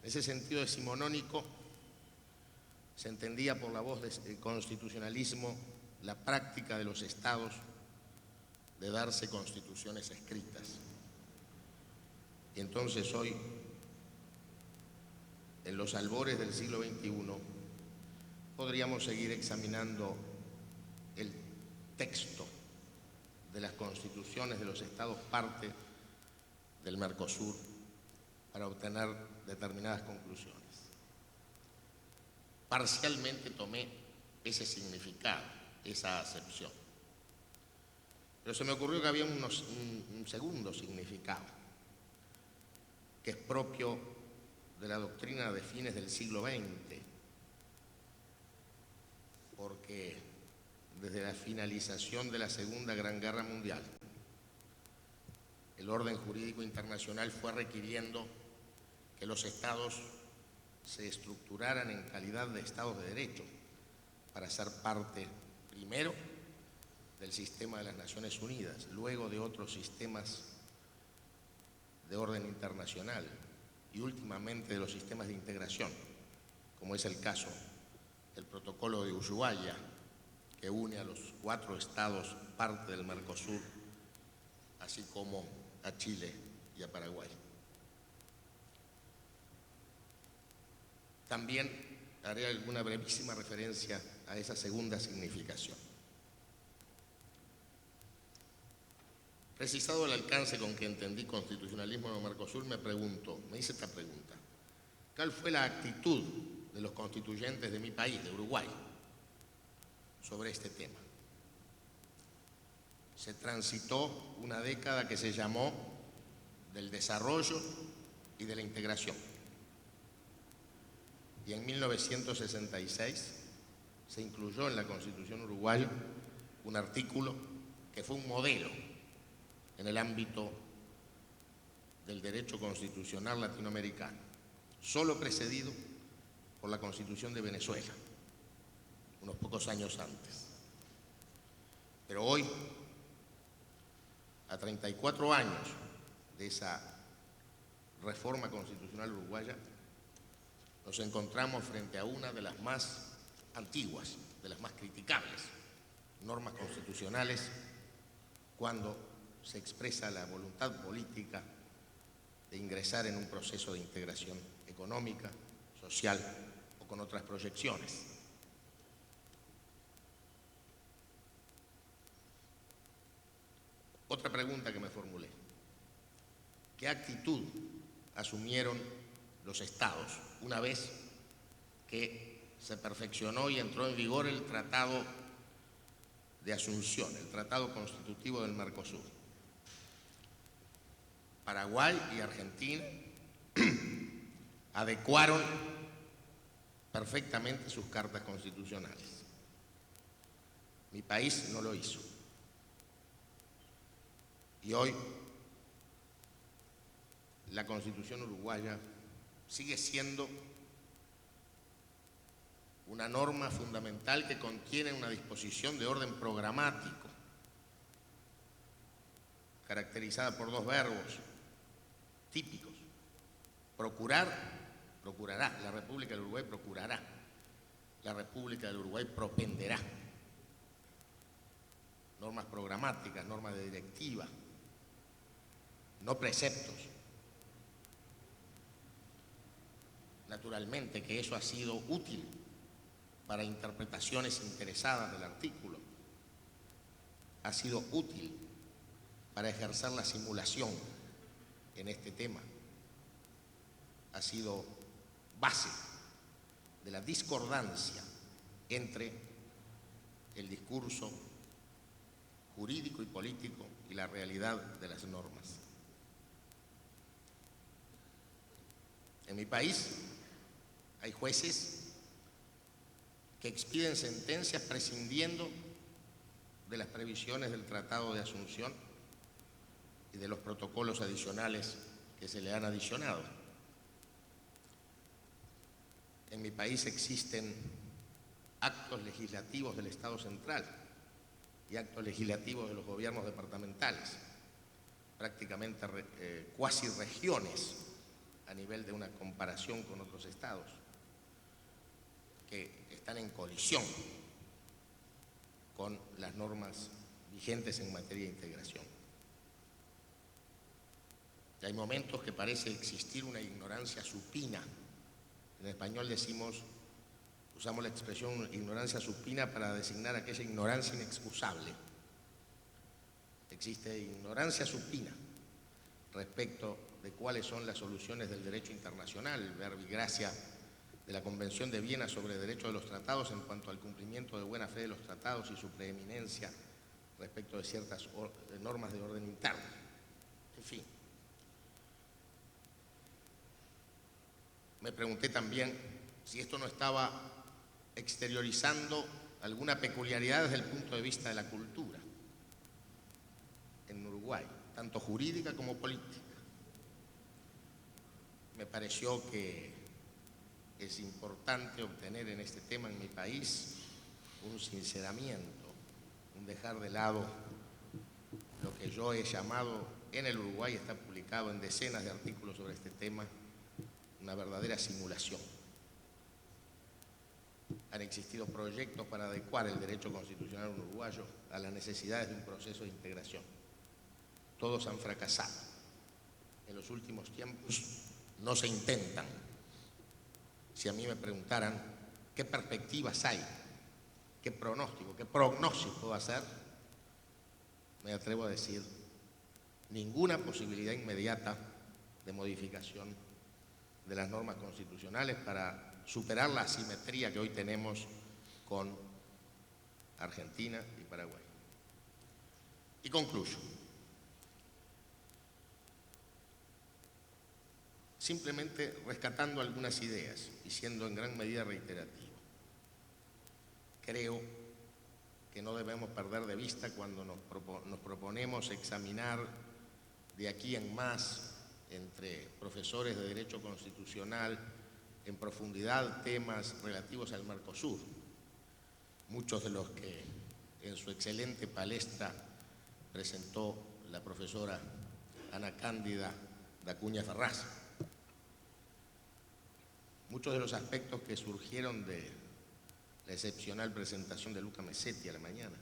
Speaker 5: En ese sentido decimonónico se entendía por la voz de constitucionalismo la práctica de los estados de darse constituciones escritas. Y entonces hoy, en los albores del siglo XXI, podríamos seguir examinando el texto de las constituciones de los estados parte del Mercosur para obtener determinadas conclusiones. Parcialmente tomé ese significado, esa acepción. Pero se me ocurrió que había un segundo significado, que es propio de la doctrina de fines del siglo XX, porque desde la finalización de la Segunda Gran Guerra Mundial, el orden jurídico internacional fue requiriendo que los estados se estructuraran en calidad de estados de derecho para ser parte, primero, del sistema de las Naciones Unidas, luego de otros sistemas de orden internacional y últimamente de los sistemas de integración, como es el caso del Protocolo de Ushuaia, que une a los 4 estados parte del Mercosur, así como a Chile y a Paraguay. También haré alguna brevísima referencia a esa segunda significación. Precisado el alcance con que entendí constitucionalismo en el Mercosur, me hice esta pregunta. ¿Cuál fue la actitud de los constituyentes de mi país, de Uruguay, sobre este tema? Se transitó una década que se llamó del desarrollo y de la integración. Y en 1966 se incluyó en la Constitución uruguaya un artículo que fue un modelo en el ámbito del derecho constitucional latinoamericano, solo precedido por la Constitución de Venezuela, unos pocos años antes. Pero hoy, a 34 años de esa reforma constitucional uruguaya, nos encontramos frente a una de las más antiguas, de las más criticables normas constitucionales cuando se expresa la voluntad política de ingresar en un proceso de integración económica, social o con otras proyecciones. Otra pregunta que me formulé: ¿qué actitud asumieron los estados una vez que se perfeccionó y entró en vigor el Tratado de Asunción, el Tratado Constitutivo del Mercosur? Paraguay y Argentina adecuaron perfectamente sus cartas constitucionales. Mi país no lo hizo. Y hoy la Constitución uruguaya sigue siendo una norma fundamental que contiene una disposición de orden programático, caracterizada por dos verbos típicos: procurar, procurará, la República del Uruguay procurará, la República del Uruguay propenderá. Normas programáticas, normas de directiva, no preceptos. Naturalmente que eso ha sido útil para interpretaciones interesadas del artículo, ha sido útil para ejercer la simulación en este tema, ha sido base de la discordancia entre el discurso jurídico y político y la realidad de las normas. En mi país hay jueces que expiden sentencias prescindiendo de las previsiones del Tratado de Asunción y de los protocolos adicionales que se le han adicionado. En mi país existen actos legislativos del Estado central y actos legislativos de los gobiernos departamentales, prácticamente cuasi regiones a nivel de una comparación con otros estados, que están en colisión con las normas vigentes en materia de integración. Y hay momentos que parece existir una ignorancia supina. En español usamos la expresión ignorancia supina para designar aquella ignorancia inexcusable. Existe ignorancia supina respecto de cuáles son las soluciones del derecho internacional, verbigracia de la Convención de Viena sobre Derecho de los Tratados en cuanto al cumplimiento de buena fe de los tratados y su preeminencia respecto de ciertas normas de orden interno. En fin. Me pregunté también si esto no estaba exteriorizando alguna peculiaridad desde el punto de vista de la cultura en Uruguay, tanto jurídica como política. Me pareció que es importante obtener en este tema en mi país un sinceramiento, un dejar de lado lo que yo he llamado en el Uruguay, está publicado en decenas de artículos sobre este tema, una verdadera simulación. Han existido proyectos para adecuar el derecho constitucional uruguayo a las necesidades de un proceso de integración. Todos han fracasado. En los últimos tiempos no se intentan. Si a mí me preguntaran, qué perspectivas hay, qué pronóstico, qué prognosis puedo hacer, me atrevo a decir, ninguna posibilidad inmediata de modificación de las normas constitucionales para superar la asimetría que hoy tenemos con Argentina y Paraguay. Y concluyo. Simplemente rescatando algunas ideas y siendo en gran medida reiterativo. Creo que no debemos perder de vista cuando nos proponemos examinar de aquí en más, entre profesores de Derecho Constitucional, en profundidad temas relativos al Mercosur, muchos de los que en su excelente palestra presentó la profesora Ana Cándida Dacuña Ferraz. Muchos de los aspectos que surgieron de la excepcional presentación de Luca Mesetti a la mañana.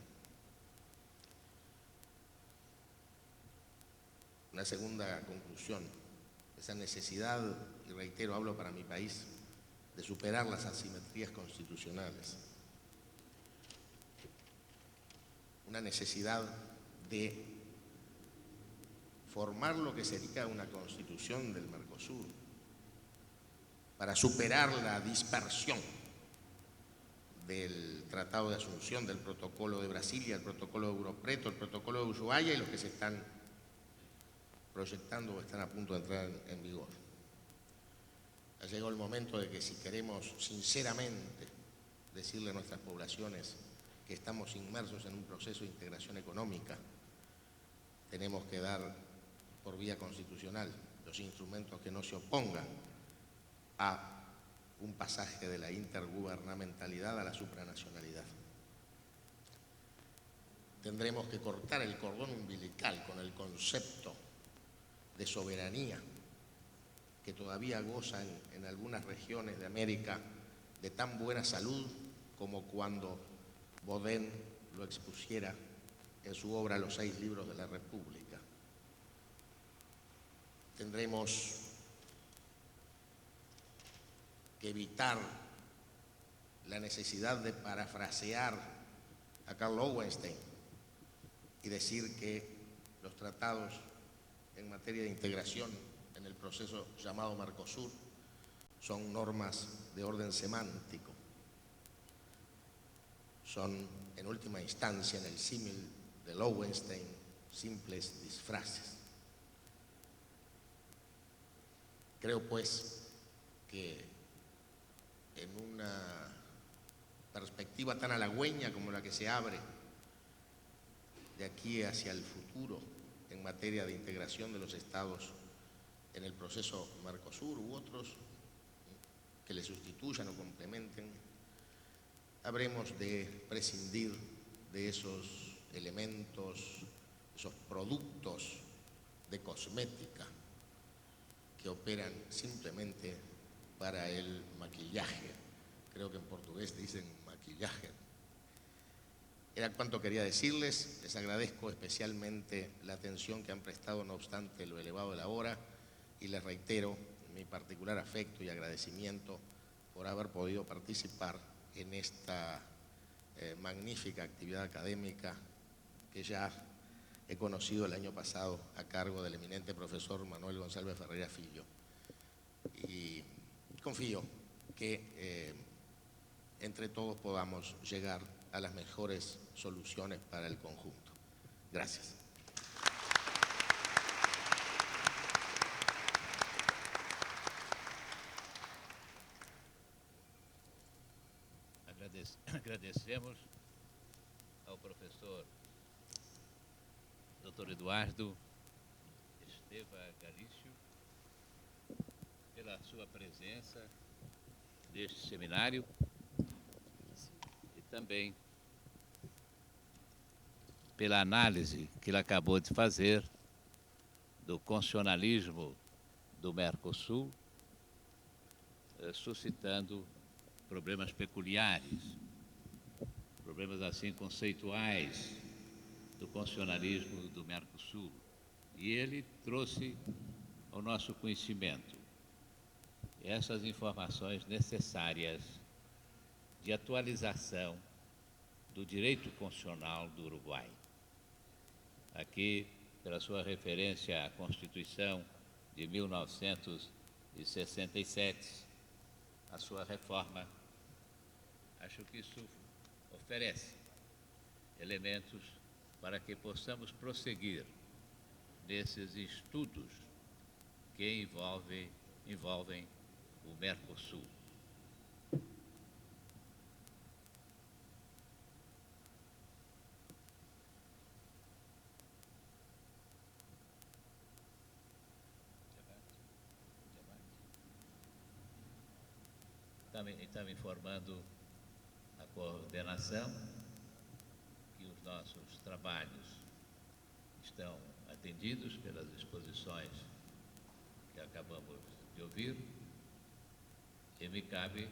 Speaker 5: Una segunda conclusión, esa necesidad, y reitero, hablo para mi país, de superar las asimetrías constitucionales. Una necesidad de formar lo que sería una constitución del Mercosur para superar la dispersión del Tratado de Asunción, del Protocolo de Brasilia, el Protocolo de Europreto, el Protocolo de Ushuaia y los que se están proyectando o están a punto de entrar en vigor. Ha llegado el momento de que si queremos sinceramente decirle a nuestras poblaciones que estamos inmersos en un proceso de integración económica, tenemos que dar por vía constitucional los instrumentos que no se opongan a un pasaje de la intergubernamentalidad a la supranacionalidad. Tendremos que cortar el cordón umbilical con el concepto de soberanía que todavía gozan en algunas regiones de América de tan buena salud como cuando Baudin lo expusiera en su obra Los 6 libros de la República. Tendremos que evitar la necesidad de parafrasear a Karl Lowenstein y decir que los tratados en materia de integración en el proceso llamado Mercosur son normas de orden semántico, son en última instancia, en el símil de Lowenstein, simples disfraces. Creo pues que en una perspectiva tan halagüeña como la que se abre de aquí hacia el futuro en materia de integración de los estados en el proceso Mercosur u otros que le sustituyan o complementen, habremos de prescindir de esos elementos, esos productos de cosmética que operan simplemente para el maquillaje. Creo que en portugués dicen maquillaje. Era cuanto quería decirles. Les agradezco especialmente la atención que han prestado, no obstante lo elevado de la hora, y les reitero mi particular afecto y agradecimiento por haber podido participar en esta magnífica actividad académica que ya he conocido el año pasado a cargo del eminente profesor Manuel González Ferreira Filho. Y confío que entre todos podamos llegar a las mejores soluciones para el conjunto. Gracias.
Speaker 2: Agradecemos ao professor Dr. Eduardo Esteva Galício pela sua presença neste seminário e também pela análise que ele acabou de fazer do constitucionalismo do Mercosul, suscitando problemas peculiares, problemas assim conceituais do constitucionalismo do Mercosul. E ele trouxe ao nosso conhecimento essas informações necessárias de atualização do direito constitucional do Uruguai. Aqui, pela sua referência à Constituição de 1967, a sua reforma, acho que isso oferece elementos para que possamos prosseguir nesses estudos que envolvem o Mercosul. Estava informando a coordenação que os nossos trabalhos estão atendidos pelas exposições que acabamos de ouvir, e me cabe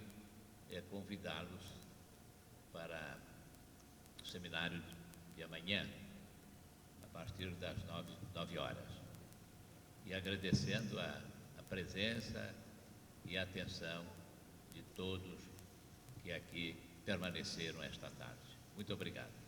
Speaker 2: convidá-los para o seminário de amanhã, a partir das 9 horas. E agradecendo a presença e a atenção de todos que aqui permaneceram esta tarde. Muito obrigado.